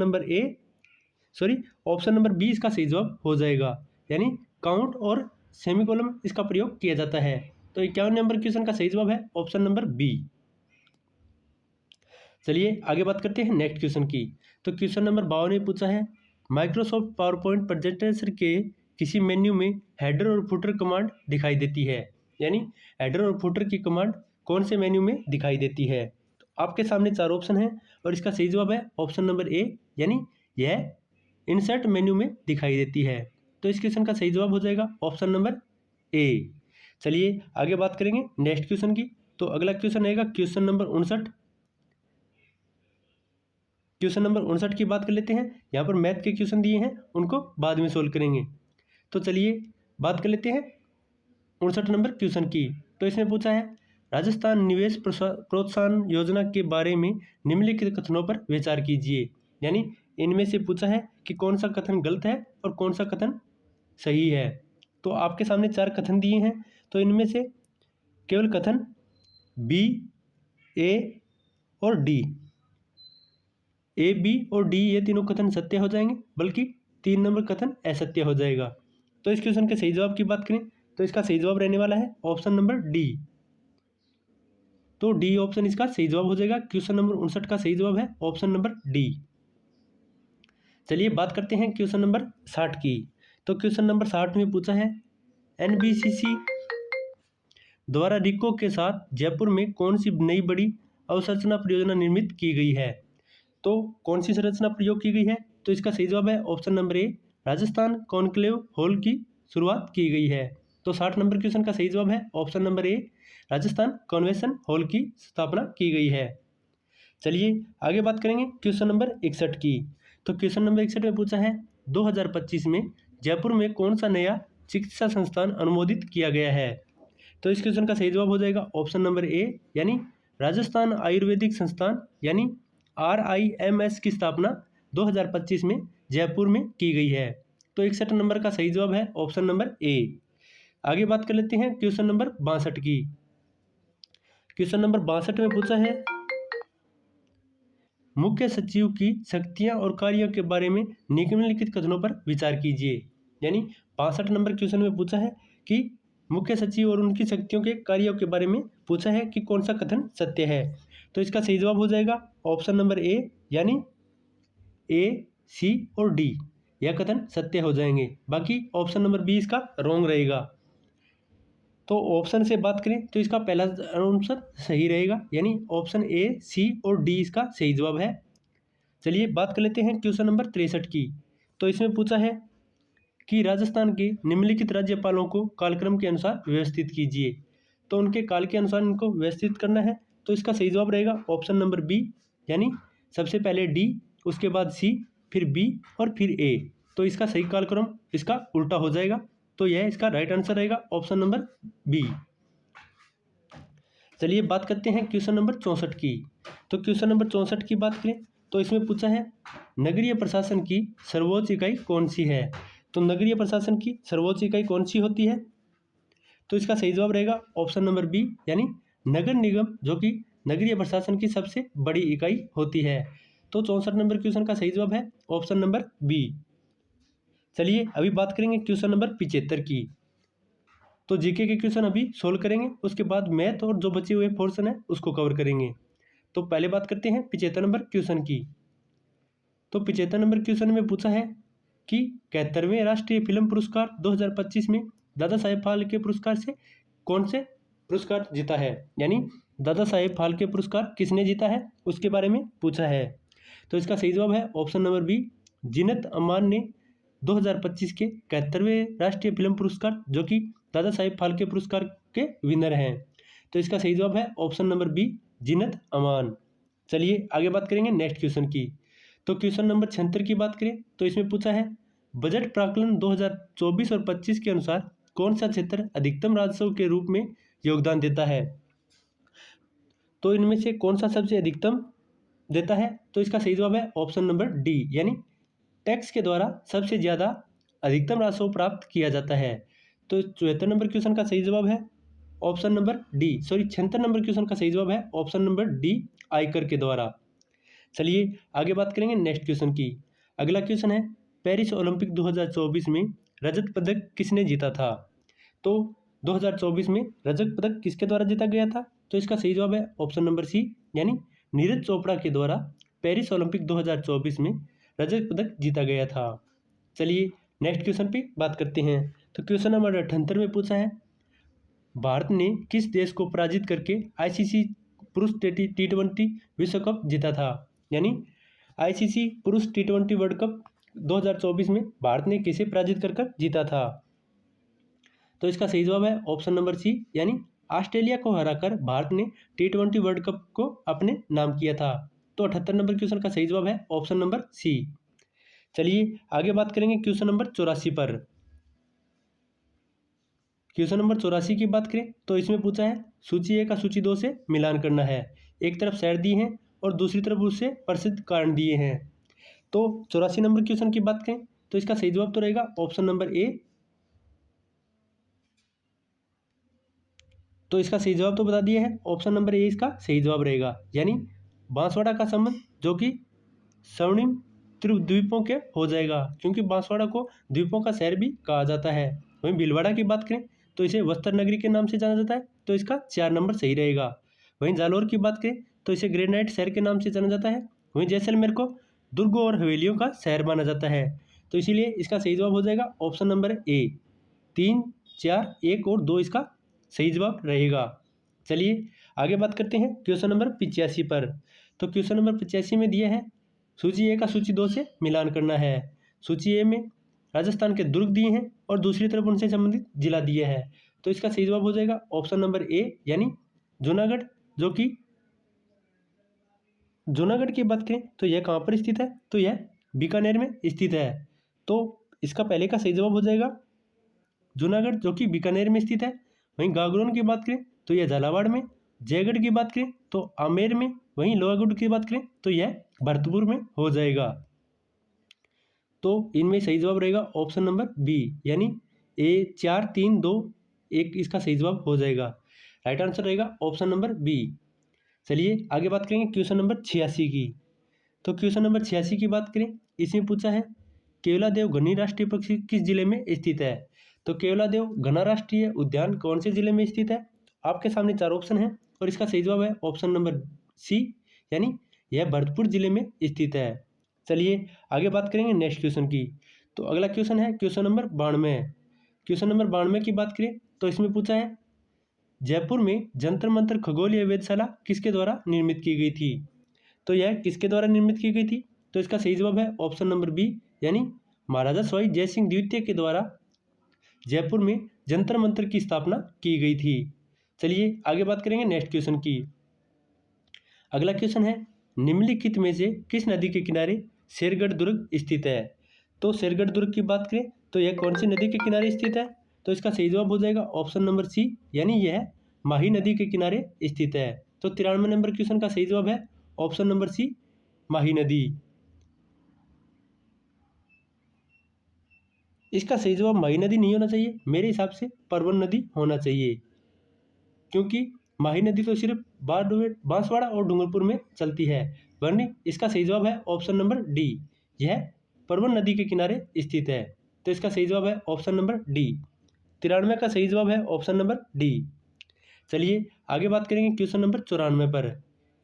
नंबर बी इसका सही जवाब हो जाएगा, यानी काउंट और सेमीकोलन इसका प्रयोग किया जाता है। तो 51 नंबर क्वेश्चन का सही जवाब है ऑप्शन नंबर बी। चलिए आगे बात करते हैं नेक्स्ट क्वेश्चन की। तो क्वेश्चन नंबर 52 में पूछा है माइक्रोसॉफ्ट पावर पॉइंट प्रेजेंटेशन के किसी मेन्यू में हेडर और फुटर कमांड दिखाई देती है, यानी हेडर और फुटर की कमांड कौन से मेन्यू में दिखाई देती है। तो आपके सामने 4 ऑप्शन हैं और इसका सही जवाब है ऑप्शन नंबर ए, यानी यह इंसर्ट मेन्यू में दिखाई देती है। तो इस क्वेश्चन का सही जवाब हो जाएगा ऑप्शन नंबर ए। चलिए आगे बात करेंगे नेक्स्ट क्वेश्चन की। तो अगला क्वेश्चन रहेगा क्वेश्चन नंबर 59। क्वेश्चन नंबर 59 की बात कर लेते हैं। यहाँ पर मैथ के क्वेश्चन दिए हैं, उनको बाद में सोल्व करेंगे। तो चलिए बात कर लेते हैं 59 नंबर क्वेश्चन की। तो इसमें पूछा है राजस्थान निवेश प्रोत्साहन योजना के बारे में निम्नलिखित कथनों पर विचार कीजिए। यानी इनमें से पूछा है कि कौन सा कथन गलत है और कौन सा कथन सही है। तो आपके सामने 4 कथन दिए हैं, तो इनमें से केवल कथन बी ए और डी, ए बी और डी ये तीनों कथन सत्य हो जाएंगे, बल्कि 3 नंबर कथन असत्य हो जाएगा। तो इस क्वेश्चन के सही जवाब की बात करें तो इसका सही जवाब रहने वाला है ऑप्शन नंबर डी। तो डी ऑप्शन इसका सही जवाब हो जाएगा। क्वेश्चन नंबर 59 का सही जवाब है ऑप्शन नंबर डी। चलिए बात करते हैं क्वेश्चन नंबर 60 की। तो क्वेश्चन नंबर 60 में पूछा है एनबीसीसी द्वारा रिको के साथ जयपुर में कौन सी नई बड़ी अवसंरचना परियोजना निर्मित की गई है। तो कौन सी संरचना प्रयोग की गई है, तो इसका सही जवाब है option number A, Rajasthan conclave hall की शुरुआत की गई है। तो 60 नंबर क्वेश्चन का सही जवाब है option number A, Rajasthan convention hall की स्थापना की गई है। चलिए आगे बात करेंगे क्वेश्चन नंबर 61 की। तो क्वेश्चन नंबर 61 में पूछा है 2025 में जयपुर में कौन सा नया चिकित्सा संस्थान अनुमोदित किया गया है। तो इस क्वेश्चन का सही जवाब हो जाएगा ऑप्शन नंबर ए, यानी राजस्थान आयुर्वेदिक संस्थान यानी RIMS की स्थापना 2025 में जयपुर में की गई है। तो 61 नंबर का सही जवाब है ऑप्शन नंबर ए। आगे बात कर लेते हैं क्वेश्चन नंबर 62 की। क्वेश्चन नंबर 62 में पूछा है मुख्य सचिव की शक्तियां और कार्यों के बारे में निम्नलिखित कथनों पर विचार कीजिए। यानी 62 नंबर क्वेश्चन में पूछा है कि मुख्य सचिव और उनकी शक्तियों के कार्यों के बारे में पूछा है कि कौन सा कथन सत्य है। तो इसका सही जवाब हो जाएगा ऑप्शन नंबर ए, यानी ए, सी और डी यह कथन सत्य हो जाएंगे, बाकी ऑप्शन नंबर बी इसका रॉन्ग रहेगा। तो ऑप्शन से बात करें तो इसका पहला आंसर सही रहेगा, यानी ऑप्शन ए, सी और डी इसका सही जवाब है। चलिए बात कर लेते हैं क्वेश्चन नंबर 63 की। तो इसमें पूछा है कि राजस्थान के निम्नलिखित राज्यपालों को कालक्रम के अनुसार व्यवस्थित कीजिए। तो उनके काल के अनुसार इनको व्यवस्थित करना है। तो इसका सही जवाब रहेगा ऑप्शन नंबर बी, यानी सबसे पहले डी, उसके बाद सी, फिर बी और फिर ए। तो इसका सही कालक्रम इसका उल्टा हो जाएगा। तो यह इसका राइट आंसर रहेगा ऑप्शन नंबर बी। चलिए बात करते हैं क्वेश्चन नंबर 64 की। तो क्वेश्चन नंबर 64 की बात करें तो इसमें पूछा है नगरीय प्रशासन की सर्वोच्च इकाई कौन सी है। तो नगरीय प्रशासन की सर्वोच्च इकाई कौन सी होती है, तो इसका सही जवाब रहेगा ऑप्शन नंबर बी, यानी नगर निगम, जो कि नगरीय प्रशासन की सबसे बड़ी इकाई होती है। तो 64 नंबर क्वेश्चन का सही जवाब है ऑप्शन नंबर बी। चलिए अभी बात करेंगे क्वेश्चन नंबर 75 की। तो जीके के क्वेश्चन अभी सोल्व करेंगे, उसके बाद मैथ और जो बचे हुए पोर्शन है उसको कवर करेंगे। तो पहले बात करते हैं 75 नंबर क्वेश्चन की। तो 75 नंबर क्वेश्चन में पूछा है कि 71वें राष्ट्रीय फिल्म पुरस्कार 2025 में दादा साहेब फाल्के पुरस्कार से कौन से पुरस्कार जीता है, यानी दादा साहेब फाल्के पुरस्कार किसने जीता है उसके बारे में पूछा है। तो इसका सही जवाब है option number B, Zeenat Aman ने 2025 के 71वें राष्ट्रीय फिल्म पुरस्कार, जो कि दादा साहेब फाल्के पुरस्कार के विनर हैं। तो इसका सही जवाब है option number B, Zeenat Aman. चलिए आगे बात करेंगे नेक्स्ट क्वेश्चन की। तो क्वेश्चन नंबर 76 की बात करें तो इसमें पूछा है बजट प्राक्कलन 2024 और 25 के अनुसार कौन सा क्षेत्र अधिकतम राजस्व के रूप में योगदान देता है। तो इनमें से कौन सा सबसे अधिकतम देता है, तो इसका सही जवाब है ऑप्शन नंबर डी, यानी टैक्स के द्वारा सबसे ज़्यादा अधिकतम राजस्व प्राप्त किया जाता है। तो 74 नंबर क्वेश्चन का सही जवाब है option number D, 76 number question का सही जवाब है ऑप्शन नंबर डी, आयकर के द्वारा। चलिए आगे बात करेंगे नेक्स्ट क्वेश्चन की। अगला क्वेश्चन है पेरिस ओलंपिक 2024 में रजत पदक किसने जीता था। तो 2024 में रजत पदक किसके द्वारा जीता गया था, तो इसका सही जवाब है ऑप्शन नंबर सी, यानी नीरज चोपड़ा के द्वारा पेरिस ओलंपिक 2024 में रजत पदक जीता गया था। चलिए नेक्स्ट क्वेश्चन पे बात करते हैं। तो क्वेश्चन नंबर 78 में पूछा है भारत ने किस देश को पराजित करके ICC पुरुष T20 विश्व कप जीता था, यानी ICC पुरुष T20 वर्ल्ड कप 2024 में भारत ने किसे पराजित कर जीता था। तो इसका सही जवाब है ऑप्शन नंबर सी, यानी ऑस्ट्रेलिया को हराकर भारत ने T20 वर्ल्ड कप को अपने नाम किया था। तो 78 नंबर क्वेश्चन का सही जवाब है ऑप्शन नंबर सी। चलिए आगे बात करेंगे क्वेश्चन नंबर 84 पर। क्वेश्चन नंबर 84 की बात करें तो इसमें पूछा है सूची 1 का सूची 2 से मिलान करना है। एक तरफ शहर दिए हैं और दूसरी तरफ उससे प्रसिद्ध कारण दिए हैं। तो 84 नंबर क्वेश्चन की बात करें तो इसका सही जवाब तो रहेगा ऑप्शन नंबर ए। तो इसका सही जवाब तो बता दिया है, ऑप्शन नंबर ए इसका सही जवाब रहेगा, यानी बांसवाड़ा का संबंध जो कि स्वर्णिम द्वीपों के हो जाएगा, क्योंकि बांसवाड़ा को द्वीपों का शहर भी कहा जाता है। वहीं भीलवाड़ा की बात करें तो इसे वस्त्र नगरी के नाम से जाना जाता है, तो इसका 4 नंबर सही रहेगा। वहीं जालौर की बात करें तो इसे ग्रेनाइट शहर के नाम से जाना जाता है। वहीं जैसलमेर को दुर्गों और हवेलियों का शहर माना जाता है, तो इसीलिए इसका सही जवाब हो जाएगा ऑप्शन नंबर ए। 3, 4, 1 और 2 इसका सही जवाब रहेगा। चलिए आगे बात करते हैं क्वेश्चन नंबर 85 पर। तो क्वेश्चन नंबर 85 में दिया है सूची ए का सूची 2 से मिलान करना है। सूची ए में राजस्थान के दुर्ग दिए हैं और दूसरी तरफ उनसे संबंधित जिला दिया है, तो इसका सही जवाब हो जाएगा ऑप्शन नंबर ए, यानी जूनागढ़, जो कि जूनागढ़ की बात करें तो यह कहाँ पर स्थित है, तो यह बीकानेर में स्थित है, तो इसका पहले का सही जवाब हो जाएगा जूनागढ़, जो कि बीकानेर में स्थित है। वहीं गागरोन की बात करें तो यह झालावाड़ में, जयगढ़ की बात करें तो आमेर में, वहीं लोहागढ़ की बात करें तो यह भरतपुर में हो जाएगा। तो इनमें सही जवाब रहेगा ऑप्शन नंबर बी, यानी ए 4, 3, 2, 1 इसका सही जवाब हो जाएगा। राइट आंसर रहेगा ऑप्शन नंबर बी। चलिए आगे बात करेंगे क्वेश्चन नंबर 86 की। तो क्वेश्चन नंबर 86 की बात करें, इसमें पूछा है केवलादेव घनी राष्ट्रीय पक्षी किस जिले में स्थित है। तो केवलादेव घना राष्ट्रीय उद्यान कौन से जिले में स्थित है। आपके सामने 4 ऑप्शन है और इसका सही जवाब है ऑप्शन नंबर सी, यानी यह भरतपुर जिले में स्थित है। चलिए आगे बात करेंगे नेक्स्ट क्वेश्चन की। तो अगला क्वेश्चन है क्वेश्चन नंबर 92। क्वेश्चन नंबर 92 की बात करें तो इसमें पूछा है जयपुर में जंतर मंतर खगोलीय वेधशाला किसके द्वारा निर्मित की गई थी। तो यह किसके द्वारा निर्मित की गई थी, तो इसका सही जवाब है ऑप्शन नंबर बी, यानी महाराजा सवाई जय सिंह द्वितीय के द्वारा जयपुर में जंतर मंतर की स्थापना की गई थी। चलिए आगे बात करेंगे नेक्स्ट क्वेश्चन की। अगला क्वेश्चन है निम्नलिखित में से किस नदी के किनारे शेरगढ़ दुर्ग स्थित है। तो शेरगढ़ दुर्ग की बात करें तो यह कौन सी नदी के किनारे स्थित है, तो इसका सही जवाब हो जाएगा ऑप्शन नंबर सी, यानी यह माही नदी के किनारे स्थित है। तो 93 नंबर क्वेश्चन का सही जवाब है ऑप्शन नंबर सी, माही नदी। इसका सही जवाब माही नदी नहीं होना चाहिए, मेरे हिसाब से परवन नदी होना चाहिए, क्योंकि माही नदी तो सिर्फ बांसवाड़ा और डूंगरपुर में चलती है, वरना इसका सही जवाब है ऑप्शन नंबर डी, यह परवन नदी के किनारे स्थित है। तो इसका सही जवाब है ऑप्शन नंबर डी। 93 का सही जवाब है ऑप्शन नंबर डी। चलिए आगे बात करेंगे क्वेश्चन नंबर 94 पर।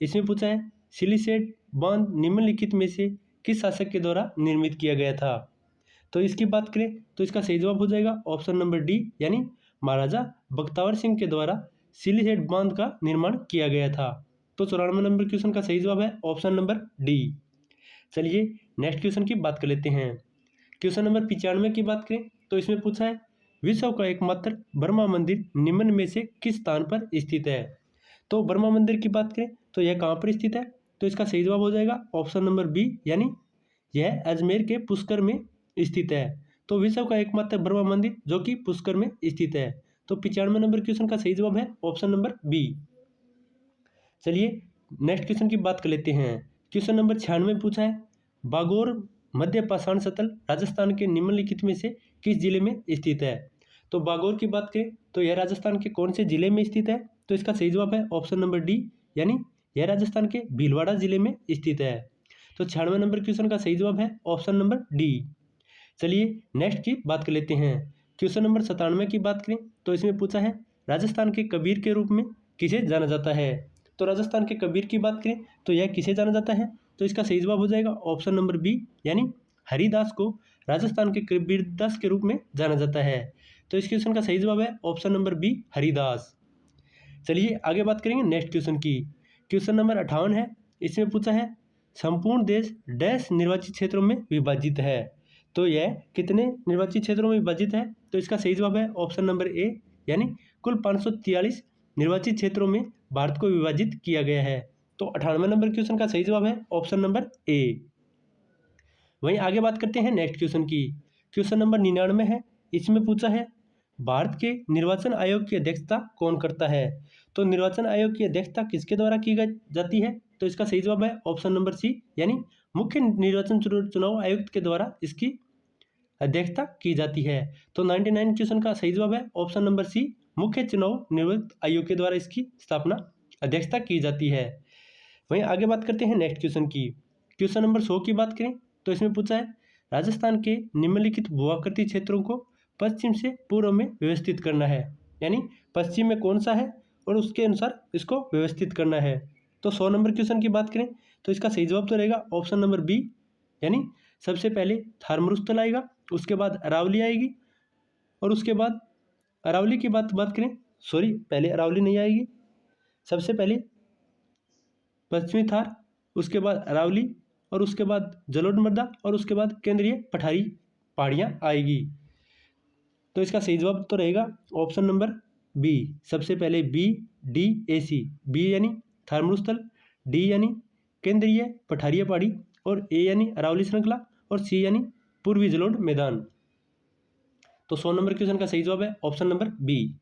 इसमें पूछा है सिलीसेट बांध निम्नलिखित में से किस शासक के द्वारा निर्मित किया गया था। तो इसकी बात करें तो इसका सही जवाब हो जाएगा ऑप्शन नंबर डी, यानी महाराजा बख्तावर सिंह के द्वारा सिलीसेट बांध का निर्माण किया गया था। तो 94 नंबर क्वेश्चन का सही जवाब है ऑप्शन नंबर डी। चलिए नेक्स्ट क्वेश्चन की बात कर लेते हैं। क्वेश्चन नंबर 95 की बात करें तो इसमें पूछा है विश्व का एकमात्र ब्रह्मा मंदिर निम्न में से किस स्थान पर स्थित है। तो ब्रह्मा मंदिर की बात करें तो यह कहाँ पर स्थित है, तो इसका सही जवाब हो जाएगा ऑप्शन नंबर बी, यानी यह अजमेर के पुष्कर में स्थित है। तो विश्व का एकमात्र ब्रह्मा मंदिर जो कि पुष्कर में स्थित है। तो 95 नंबर क्वेश्चन का सही जवाब है ऑप्शन नंबर बी। चलिए नेक्स्ट क्वेश्चन की बात कर लेते हैं। क्वेश्चन नंबर 96 पूछा है बागोर मध्य पाषाण सतल राजस्थान के निम्नलिखित में से किस जिले में स्थित है। तो बागोर की बात करें तो यह राजस्थान के कौन से जिले में स्थित है, तो इसका सही जवाब है ऑप्शन नंबर डी, यानी यह राजस्थान के भीलवाड़ा जिले में स्थित है। तो 96 नंबर क्वेश्चन का सही जवाब है ऑप्शन नंबर डी। चलिए नेक्स्ट की बात कर लेते हैं। क्वेश्चन नंबर 97 की बात करें तो इसमें पूछा है राजस्थान के कबीर के रूप में किसे जाना जाता है। तो राजस्थान के कबीर की बात करें तो यह किसे जाना जाता है, तो इसका सही जवाब हो जाएगा ऑप्शन नंबर बी, यानी हरिदास को राजस्थान के कबीरदास के रूप में जाना जाता है। तो इस क्वेश्चन का सही जवाब है ऑप्शन नंबर बी, हरिदास। चलिए आगे बात करेंगे नेक्स्ट क्वेश्चन की। क्वेश्चन नंबर 58 है। इसमें पूछा है संपूर्ण देश डैश निर्वाचित क्षेत्रों में विभाजित है। तो यह कितने निर्वाचित क्षेत्रों में विभाजित है, तो इसका सही जवाब है ऑप्शन नंबर ए, यानी कुल 543 निर्वाचित क्षेत्रों में भारत को विभाजित किया गया है। तो 98 नंबर क्वेश्चन का सही जवाब है ऑप्शन नंबर ए। वहीं आगे बात करते हैं नेक्स्ट क्वेश्चन की। क्वेश्चन नंबर 99 है। इसमें पूछा है भारत के निर्वाचन आयोग की अध्यक्षता कौन करता है। तो निर्वाचन आयोग की अध्यक्षता किसके द्वारा की जाती है, तो इसका सही जवाब है ऑप्शन नंबर सी, यानी मुख्य निर्वाचन चुनाव आयुक्त के द्वारा इसकी अध्यक्षता की जाती है। तो 99 क्वेश्चन का सही जवाब है ऑप्शन नंबर सी, मुख्य चुनाव निवृत्त आयोग के द्वारा इसकी स्थापना अध्यक्षता की जाती है। वहीं आगे बात करते हैं नेक्स्ट क्वेश्चन की। क्वेश्चन नंबर 100 की बात करें तो इसमें पूछा है राजस्थान के निम्नलिखित भूआकृति क्षेत्रों को पश्चिम से पूर्व में व्यवस्थित करना है, यानी पश्चिम में कौन सा है और उसके अनुसार इसको व्यवस्थित करना है। तो 100 नंबर क्वेश्चन की बात करें तो इसका सही जवाब तो रहेगा ऑप्शन नंबर बी, यानी सबसे पहले थार मरुस्थल आएगा, उसके बाद अरावली आएगी और उसके बाद अरावली की बात करें, सॉरी पहले अरावली नहीं आएगी, सबसे पहले पश्चिमी थार, उसके बाद अरावली और उसके बाद जलोढ़ मृदा और उसके बाद केंद्रीय पठारी पहाड़ियाँ आएगी। तो इसका सही जवाब तो रहेगा ऑप्शन नंबर बी, सबसे पहले B D A C. B यानी थार मरुस्थल, डी यानी केंद्रीय पठारीय पहाड़ी और ए यानी अरावली श्रृंखला और सी यानी पूर्वी जलोढ़ मैदान। तो 100 नंबर क्वेश्चन का सही जवाब है ऑप्शन नंबर बी।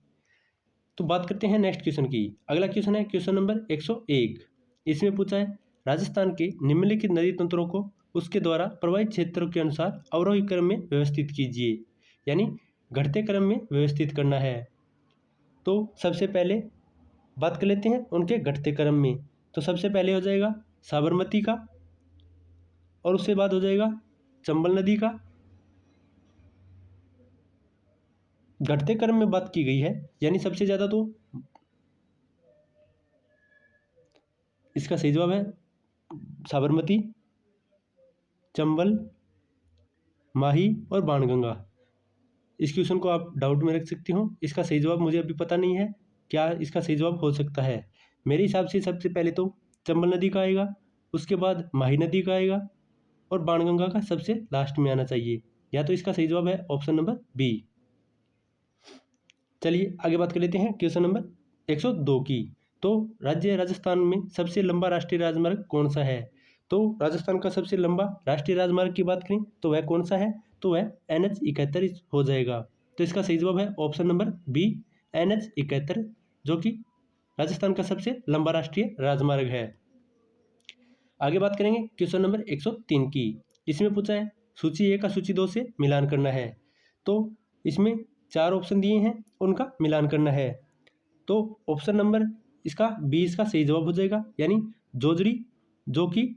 तो बात करते हैं नेक्स्ट क्वेश्चन की। अगला क्वेश्चन है क्वेश्चन नंबर 101। इसमें पूछा है राजस्थान के निम्नलिखित नदी तंत्रों को उसके द्वारा प्रवाहित क्षेत्रों के अनुसार अवरोही क्रम में व्यवस्थित कीजिए, यानी घटते क्रम में व्यवस्थित करना है। तो सबसे पहले बात कर लेते हैं उनके घटते क्रम में। तो सबसे पहले हो जाएगा साबरमती का और उसके बाद हो जाएगा चंबल नदी का। घटते क्रम में बात की गई है, यानी सबसे ज़्यादा तो इसका सही जवाब है साबरमती, चंबल, माही और बाणगंगा। इस क्वेश्चन को आप डाउट में रख सकती हो, इसका सही जवाब मुझे अभी पता नहीं है क्या इसका सही जवाब हो सकता है। मेरे हिसाब से सबसे पहले तो चंबल नदी का आएगा, उसके बाद माही नदी का आएगा और बाणगंगा का सबसे लास्ट में आना चाहिए, या तो इसका सही जवाब है ऑप्शन नंबर बी। चलिए आगे बात कर लेते हैं क्वेश्चन नंबर 102 की। तो राज्य राजस्थान में सबसे लंबा राष्ट्रीय राजमार्ग कौन सा है? तो राजस्थान का सबसे लंबा राष्ट्रीय राजमार्ग की बात करें तो वह कौन सा है? तो वह NH71 हो जाएगा। तो इसका सही जवाब है ऑप्शन नंबर बी, NH71, जो कि राजस्थान का सबसे लंबा राष्ट्रीय राजमार्ग है। आगे बात करेंगे क्वेश्चन नंबर 103 की। इसमें पूछा है सूची 1 का सूची 2 से मिलान करना है। तो इसमें 4 ऑप्शन दिए हैं, उनका मिलान करना है। तो ऑप्शन नंबर इसका 20 का सही जवाब हो जाएगा, यानी जोजड़ी, जो कि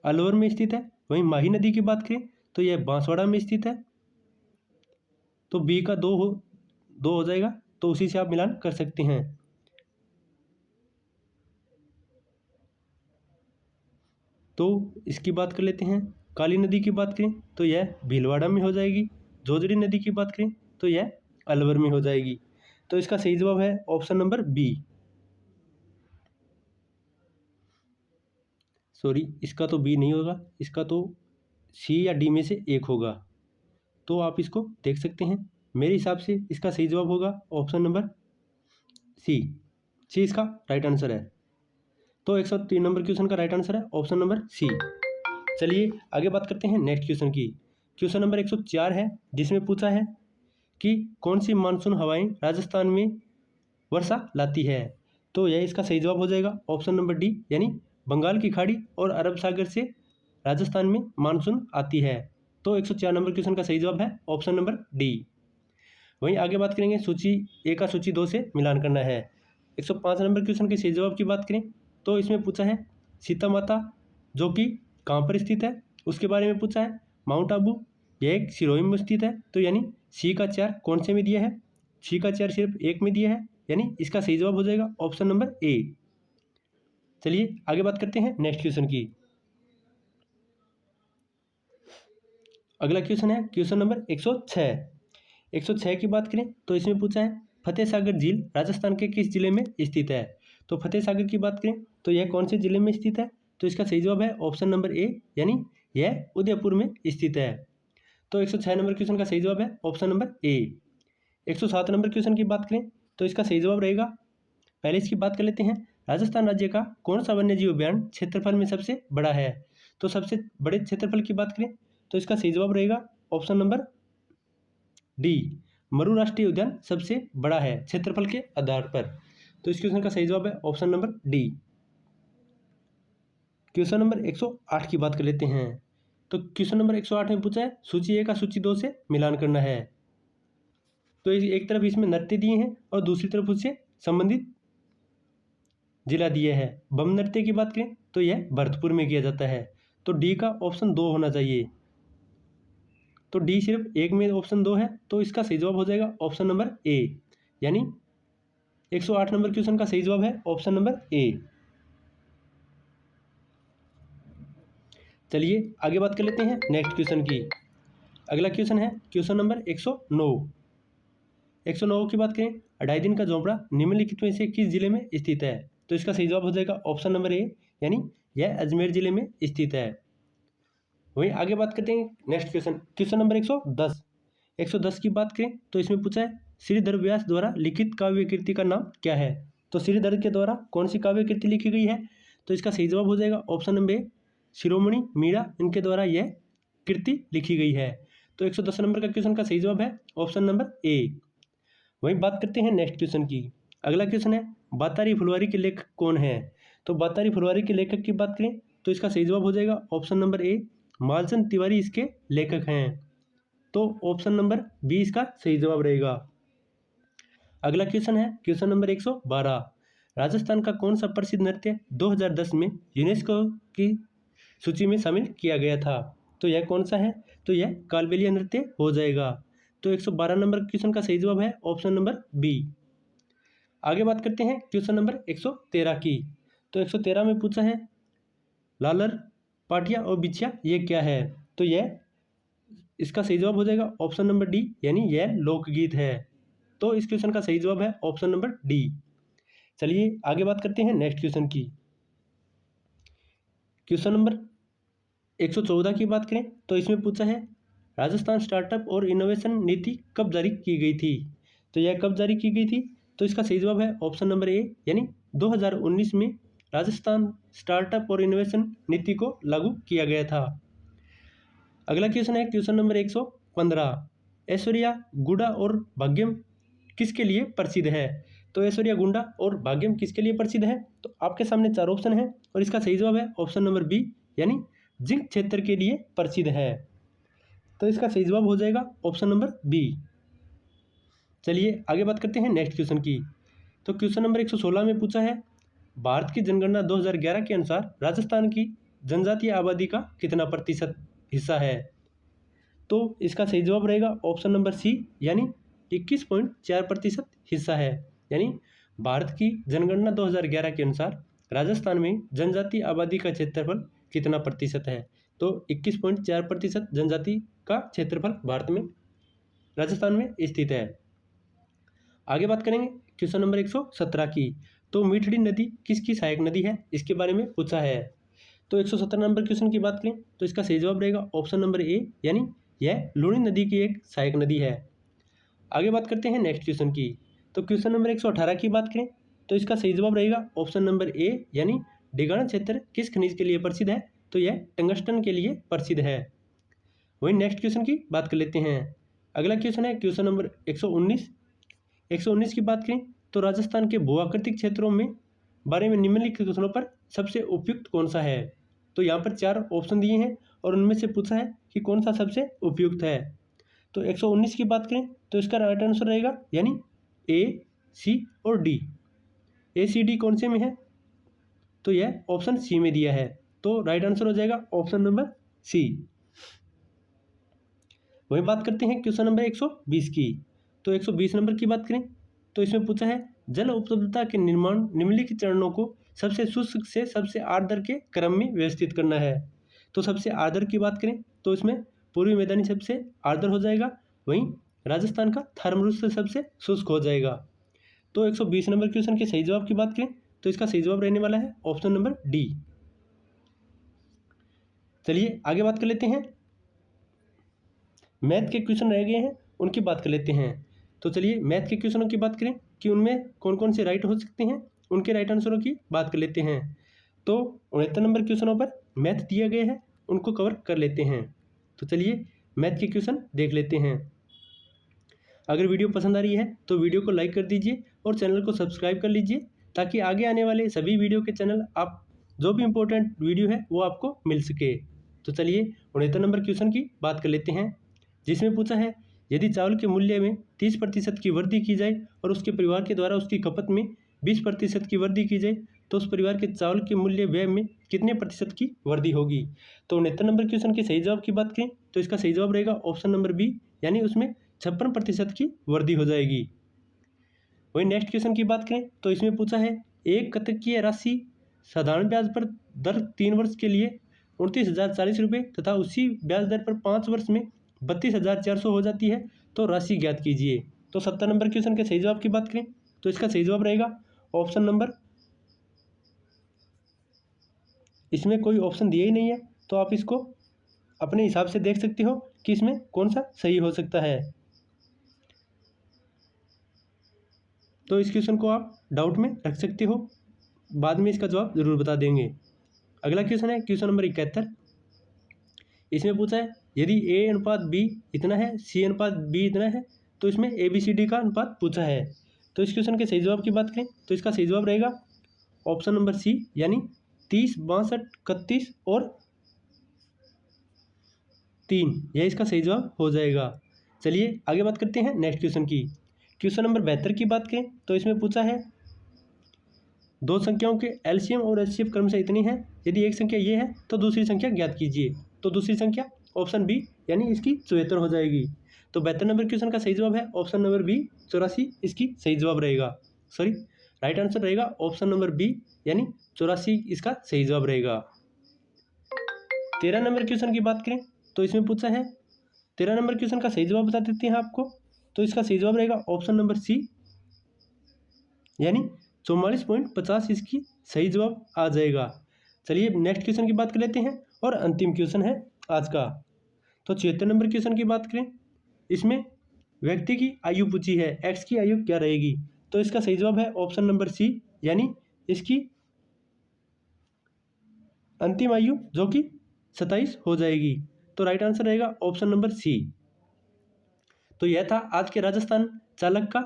अलवर में स्थित है। वहीं माही नदी की बात करें तो यह बांसवाड़ा में स्थित है। तो बी का 2 हो जाएगा, तो उसी से आप मिलान कर सकते हैं। तो इसकी बात कर लेते हैं। काली नदी की बात करें तो यह भीलवाड़ा में हो जाएगी। जोजड़ी नदी की बात करें तो यह अलवर में हो जाएगी। तो इसका सही जवाब है ऑप्शन नंबर बी। सॉरी, इसका तो बी नहीं होगा, इसका तो सी या डी में से एक होगा। तो आप इसको देख सकते हैं। मेरे हिसाब से इसका सही जवाब होगा ऑप्शन नंबर सी। सी इसका राइट आंसर है। तो 103 नंबर क्वेश्चन का राइट आंसर है ऑप्शन नंबर सी। चलिए आगे बात करते हैं नेक्स्ट क्वेश्चन की। क्वेश्चन नंबर 104 है, जिसमें पूछा है कि कौन सी मानसून हवाएं राजस्थान में वर्षा लाती है। तो यह इसका सही जवाब हो जाएगा ऑप्शन नंबर डी, यानी बंगाल की खाड़ी और अरब सागर से राजस्थान में मानसून आती है। तो 104 नंबर क्वेश्चन का सही जवाब है ऑप्शन नंबर डी। वहीं आगे बात करेंगे सूची 1 का सूची 2 से मिलान करना है। 105 नंबर क्वेश्चन के सही जवाब की बात करें तो इसमें पूछा है सीता माता, जो कि कहाँ पर स्थित है, उसके बारे में पूछा है। माउंट आबू, यह एक सिरोही में स्थित है। तो यानी सी का 4 कौन से में दिया है? सी का 4 सिर्फ एक में दिया है, यानी इसका सही जवाब हो जाएगा ऑप्शन नंबर ए। चलिए आगे बात करते हैं नेक्स्ट क्वेश्चन की। अगला क्वेश्चन है क्वेश्चन नंबर 106। 106 की बात करें तो इसमें पूछा है फतेह सागर झील राजस्थान के किस जिले में स्थित है। तो फतेह सागर की बात करें तो यह कौन से जिले में स्थित है? तो इसका सही जवाब है ऑप्शन नंबर ए, यानी यह उदयपुर में स्थित है। तो 106 नंबर क्वेश्चन का सही जवाब है option number A. 107 number question की बात करें तो इसका सही जवाब रहेगा, पहले इसकी बात कर लेते हैं, राजस्थान राज्य का कौन सा वन्य जीव अभ्यारण्य क्षेत्रफल में सबसे बड़ा है। तो सबसे बड़े क्षेत्रफल की बात करें तो इसका सही जवाब रहेगा ऑप्शन नंबर डी, मरु राष्ट्रीय उद्यान सबसे बड़ा है क्षेत्रफल के आधार पर। तो इस क्वेश्चन का सही जवाब है option number D. Question number 108 की बात कर लेते हैं। तो क्वेश्चन नंबर 108 में पूछा है सूची 1 का सूची 2 से मिलान करना है। तो एक तरफ इसमें नृत्य दिए हैं और दूसरी तरफ उससे संबंधित जिला दिया है। बम नृत्य की बात करें तो यह भरतपुर में किया जाता है। तो डी का ऑप्शन 2 होना चाहिए। तो डी सिर्फ एक में ऑप्शन 2 है, तो इसका सही जवाब हो जाएगा ऑप्शन नंबर ए, यानी 108 नंबर क्वेश्चन का सही जवाब है ऑप्शन नंबर ए। चलिए आगे बात कर लेते हैं नेक्स्ट क्वेश्चन की। अगला क्वेश्चन है क्वेश्चन नंबर 109। 109 की बात करें, 2.5 दिन का झोंपड़ा निम्नलिखित में से किस जिले में स्थित है? तो इसका सही जवाब हो जाएगा ऑप्शन नंबर ए, यानी यह अजमेर जिले में स्थित है। वहीं आगे बात करते हैं नेक्स्ट क्वेश्चन, क्वेश्चन नंबर 110। 110 की बात करें तो इसमें पूछा है श्रीधर व्यास द्वारा लिखित काव्य कृति का नाम क्या है? तो श्रीधर के द्वारा कौन सी काव्य कृति लिखी गई है? तो इसका सही जवाब हो जाएगा ऑप्शन नंबर ए, शिरोमणि मीरा, इनके द्वारा यह कृति लिखी गई है। तो 110 नंबर का क्वेश्चन का सही जवाब है ऑप्शन नंबर ए। वहीं बात करते हैं नेक्स्ट क्वेश्चन की। अगला क्वेश्चन है बातारी फुलवारी के लेखक कौन है? तो बातारी फुलवारी के लेखक की बात करें तो इसका सही जवाब हो जाएगा option number A, Malchand Tiwari इसके लेखक हैं। तो ऑप्शन नंबर बी इसका सही जवाब रहेगा। अगला क्वेश्चन है क्वेश्चन नंबर 112। राजस्थान का कौन सा प्रसिद्ध नृत्य 2010 में यूनेस्को की सूची में शामिल किया गया था? तो यह कौन सा है? तो यह कालबेलिया नृत्य हो जाएगा। तो 112 नंबर क्वेश्चन का सही जवाब है ऑप्शन नंबर बी। आगे बात करते हैं क्वेश्चन नंबर 113 की। तो 113 में पूछा है लालर, पाटिया और बिछिया ये क्या है? तो यह इसका सही जवाब हो जाएगा ऑप्शन नंबर डी, यानी यह लोकगीत है। तो इस क्वेश्चन का सही जवाब है ऑप्शन नंबर डी। चलिए आगे बात करते हैं नेक्स्ट क्वेश्चन की। क्वेश्चन नंबर 114 की बात करें तो इसमें पूछा है राजस्थान स्टार्टअप और इनोवेशन नीति कब जारी की गई थी? तो यह कब जारी की गई थी? तो इसका सही जवाब है ऑप्शन नंबर ए, यानी 2019 में राजस्थान स्टार्टअप और इनोवेशन नीति को लागू किया गया था। अगला क्वेश्चन है क्वेश्चन नंबर 115। ऐश्वर्या गुंडा और भाग्यम किसके लिए प्रसिद्ध है? तो ऐश्वर्या गुंडा और भाग्यम किसके लिए प्रसिद्ध है? तो आपके सामने 4 ऑप्शन है और इसका सही जवाब है ऑप्शन नंबर बी, यानी जिंक क्षेत्र के लिए प्रसिद्ध है। तो इसका सही जवाब हो जाएगा ऑप्शन नंबर बी। चलिए आगे बात करते हैं नेक्स्ट क्वेश्चन की। तो क्वेश्चन नंबर 116 में पूछा है भारत की जनगणना 2011 के अनुसार राजस्थान की जनजातीय आबादी का कितना प्रतिशत हिस्सा है? तो इसका सही जवाब रहेगा ऑप्शन नंबर सी, यानी 21.4% हिस्सा है। यानी भारत की जनगणना 2011 के अनुसार राजस्थान में जनजातीय आबादी का क्षेत्रफल कितना प्रतिशत है? तो 21.4% जनजाति का क्षेत्रफल भारत में राजस्थान में स्थित है। आगे बात करेंगे क्वेश्चन नंबर 117 की। तो मीठड़ी नदी किसकी सहायक नदी है, इसके बारे में पूछा है। तो 117 नंबर क्वेश्चन की बात करें तो इसका सही जवाब रहेगा ऑप्शन नंबर ए, यानी यह लूणी नदी की एक सहायक नदी है। आगे बात करते हैं नेक्स्ट क्वेश्चन की। तो क्वेश्चन नंबर 118 की बात करें तो इसका सही जवाब रहेगा ऑप्शन नंबर ए, यानी डिगाना क्षेत्र किस खनिज के लिए प्रसिद्ध है? तो यह टंगस्टन के लिए प्रसिद्ध है। वहीं नेक्स्ट क्वेश्चन की बात कर लेते हैं। अगला क्वेश्चन है क्वेश्चन नंबर 119। 119 की बात करें तो राजस्थान के भूआकृतिक क्षेत्रों में बारे में निम्नलिखित क्वेश्चनों पर सबसे उपयुक्त कौन सा है? तो यहाँ पर 4 ऑप्शन दिए हैं और उनमें से पूछा है कि कौन सा सबसे उपयुक्त है। तो 119 की बात करें तो इसका राइट आंसर रहेगा यानी ए, सी और डी। ए, सी, डी कौन से में है? तो यह ऑप्शन सी में दिया है। तो राइट आंसर हो जाएगा ऑप्शन नंबर सी। वहीं बात करते हैं क्वेश्चन नंबर 120 की। तो 120 नंबर की बात करें तो इसमें पूछा है जल उपलब्धता के निर्माण निम्नलिखित चरणों को सबसे शुष्क से सबसे आर्द्र के क्रम में व्यवस्थित करना है। तो सबसे आर्द्र की बात करें तो इसमें पूर्वी मैदानी सबसे आर्द्र हो जाएगा, वहीं राजस्थान का थर्मरुद्र सबसे शुष्क हो जाएगा। तो 120 नंबर क्वेश्चन के सही जवाब की बात करें तो इसका सही जवाब रहने वाला है ऑप्शन नंबर डी। चलिए आगे बात कर लेते हैं। मैथ के क्वेश्चन रह गए हैं, उनकी बात कर लेते हैं। तो चलिए मैथ के क्वेश्चनों की बात करें कि उनमें कौन कौन से राइट हो सकते हैं, उनके राइट आंसरों की बात कर लेते हैं। तो 69 नंबर क्वेश्चनों पर मैथ दिया गया है, उनको कवर कर लेते हैं। तो चलिए मैथ के क्वेश्चन देख लेते हैं। अगर वीडियो पसंद आ रही है तो वीडियो को लाइक कर दीजिए और चैनल को सब्सक्राइब कर लीजिए ताकि आगे आने वाले सभी वीडियो के चैनल आप जो भी इम्पोर्टेंट वीडियो है वो आपको मिल सके। तो चलिए 69 नंबर क्वेश्चन की बात कर लेते हैं, जिसमें पूछा है यदि चावल के मूल्य में 30% की वृद्धि की जाए और उसके परिवार के द्वारा उसकी खपत में 20% की वृद्धि की जाए तो उस परिवार के चावल के मूल्य व्यय में कितने प्रतिशत की वृद्धि होगी। तो 69 नंबर क्वेश्चन के सही जवाब की बात करें तो इसका सही जवाब रहेगा ऑप्शन नंबर बी, यानी उसमें 56% की वृद्धि हो जाएगी। वही नेक्स्ट क्वेश्चन की बात करें तो इसमें पूछा है एक कतकीय राशि साधारण ब्याज पर दर 3 वर्ष के लिए 29,040 रुपये तथा उसी ब्याज दर पर 5 वर्ष में 32,400 हो जाती है, तो राशि ज्ञात कीजिए। तो 70 नंबर क्वेश्चन के सही जवाब की बात करें तो इसका सही जवाब रहेगा ऑप्शन नंबर, इसमें कोई ऑप्शन दिया ही नहीं है तो आप इसको अपने हिसाब से देख सकते हो कि इसमें कौन सा सही हो सकता है। तो इस क्वेश्चन को आप डाउट में रख सकते हो, बाद में इसका जवाब जरूर बता देंगे। अगला क्वेश्चन है क्वेश्चन नंबर 71। इसमें पूछा है यदि ए अनुपात बी इतना है, सी अनुपात बी इतना है, तो इसमें ए बी सी डी का अनुपात पूछा है। तो इस क्वेश्चन के सही जवाब की बात करें तो इसका सही जवाब रहेगा ऑप्शन नंबर सी, यानी 30, 62, 31 और 3, यह इसका सही जवाब हो जाएगा। चलिए आगे बात करते हैं नेक्स्ट क्वेश्चन की। क्वेश्चन नंबर 72 की बात करें तो इसमें पूछा है दो संख्याओं के एलसीएम और एचसीएफ क्रमशः इतनी है, यदि एक संख्या ये है तो दूसरी संख्या ज्ञात कीजिए। तो दूसरी संख्या ऑप्शन बी, यानी इसकी 74 हो जाएगी। तो 72 नंबर क्वेश्चन का सही जवाब है ऑप्शन नंबर बी, 84 इसकी सही जवाब रहेगा। सॉरी, राइट आंसर रहेगा ऑप्शन नंबर बी, यानी 84 इसका सही जवाब रहेगा। 13 नंबर क्वेश्चन की बात करें तो इसमें पूछा है 13 नंबर क्वेश्चन का सही जवाब बता देते हैं आपको। तो इसका सही जवाब रहेगा ऑप्शन नंबर सी, यानी 44.50 इसकी सही जवाब आ जाएगा। चलिए नेक्स्ट क्वेश्चन की बात कर लेते हैं और अंतिम क्वेश्चन है आज का। तो 76 नंबर क्वेश्चन की बात करें, इसमें व्यक्ति की आयु पूछी है, एक्स की आयु क्या रहेगी। तो इसका सही जवाब है ऑप्शन नंबर सी, यानी इसकी अंतिम आयु जो कि 27 हो जाएगी। तो राइट आंसर रहेगा ऑप्शन नंबर सी। तो यह था आज के राजस्थान चालक का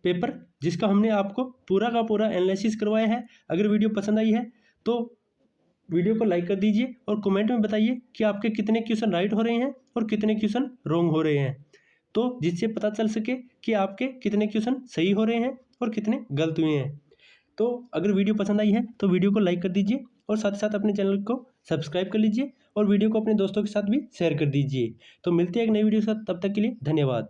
पेपर, जिसका हमने आपको पूरा का पूरा एनालिसिस करवाया है। अगर वीडियो पसंद आई है तो वीडियो को लाइक कर दीजिए और कमेंट में बताइए कि आपके कितने क्वेश्चन राइट हो रहे हैं और कितने क्वेश्चन रॉन्ग हो रहे हैं, तो जिससे पता चल सके कि आपके कितने क्वेश्चन सही हो रहे हैं और कितने गलत हुए हैं। तो अगर वीडियो पसंद आई है तो वीडियो को लाइक कर दीजिए और साथ ही साथ अपने चैनल को सब्सक्राइब कर लीजिए और वीडियो को अपने दोस्तों के साथ भी शेयर कर दीजिए। तो मिलते हैं एक नई वीडियो के साथ, तब तक के लिए धन्यवाद।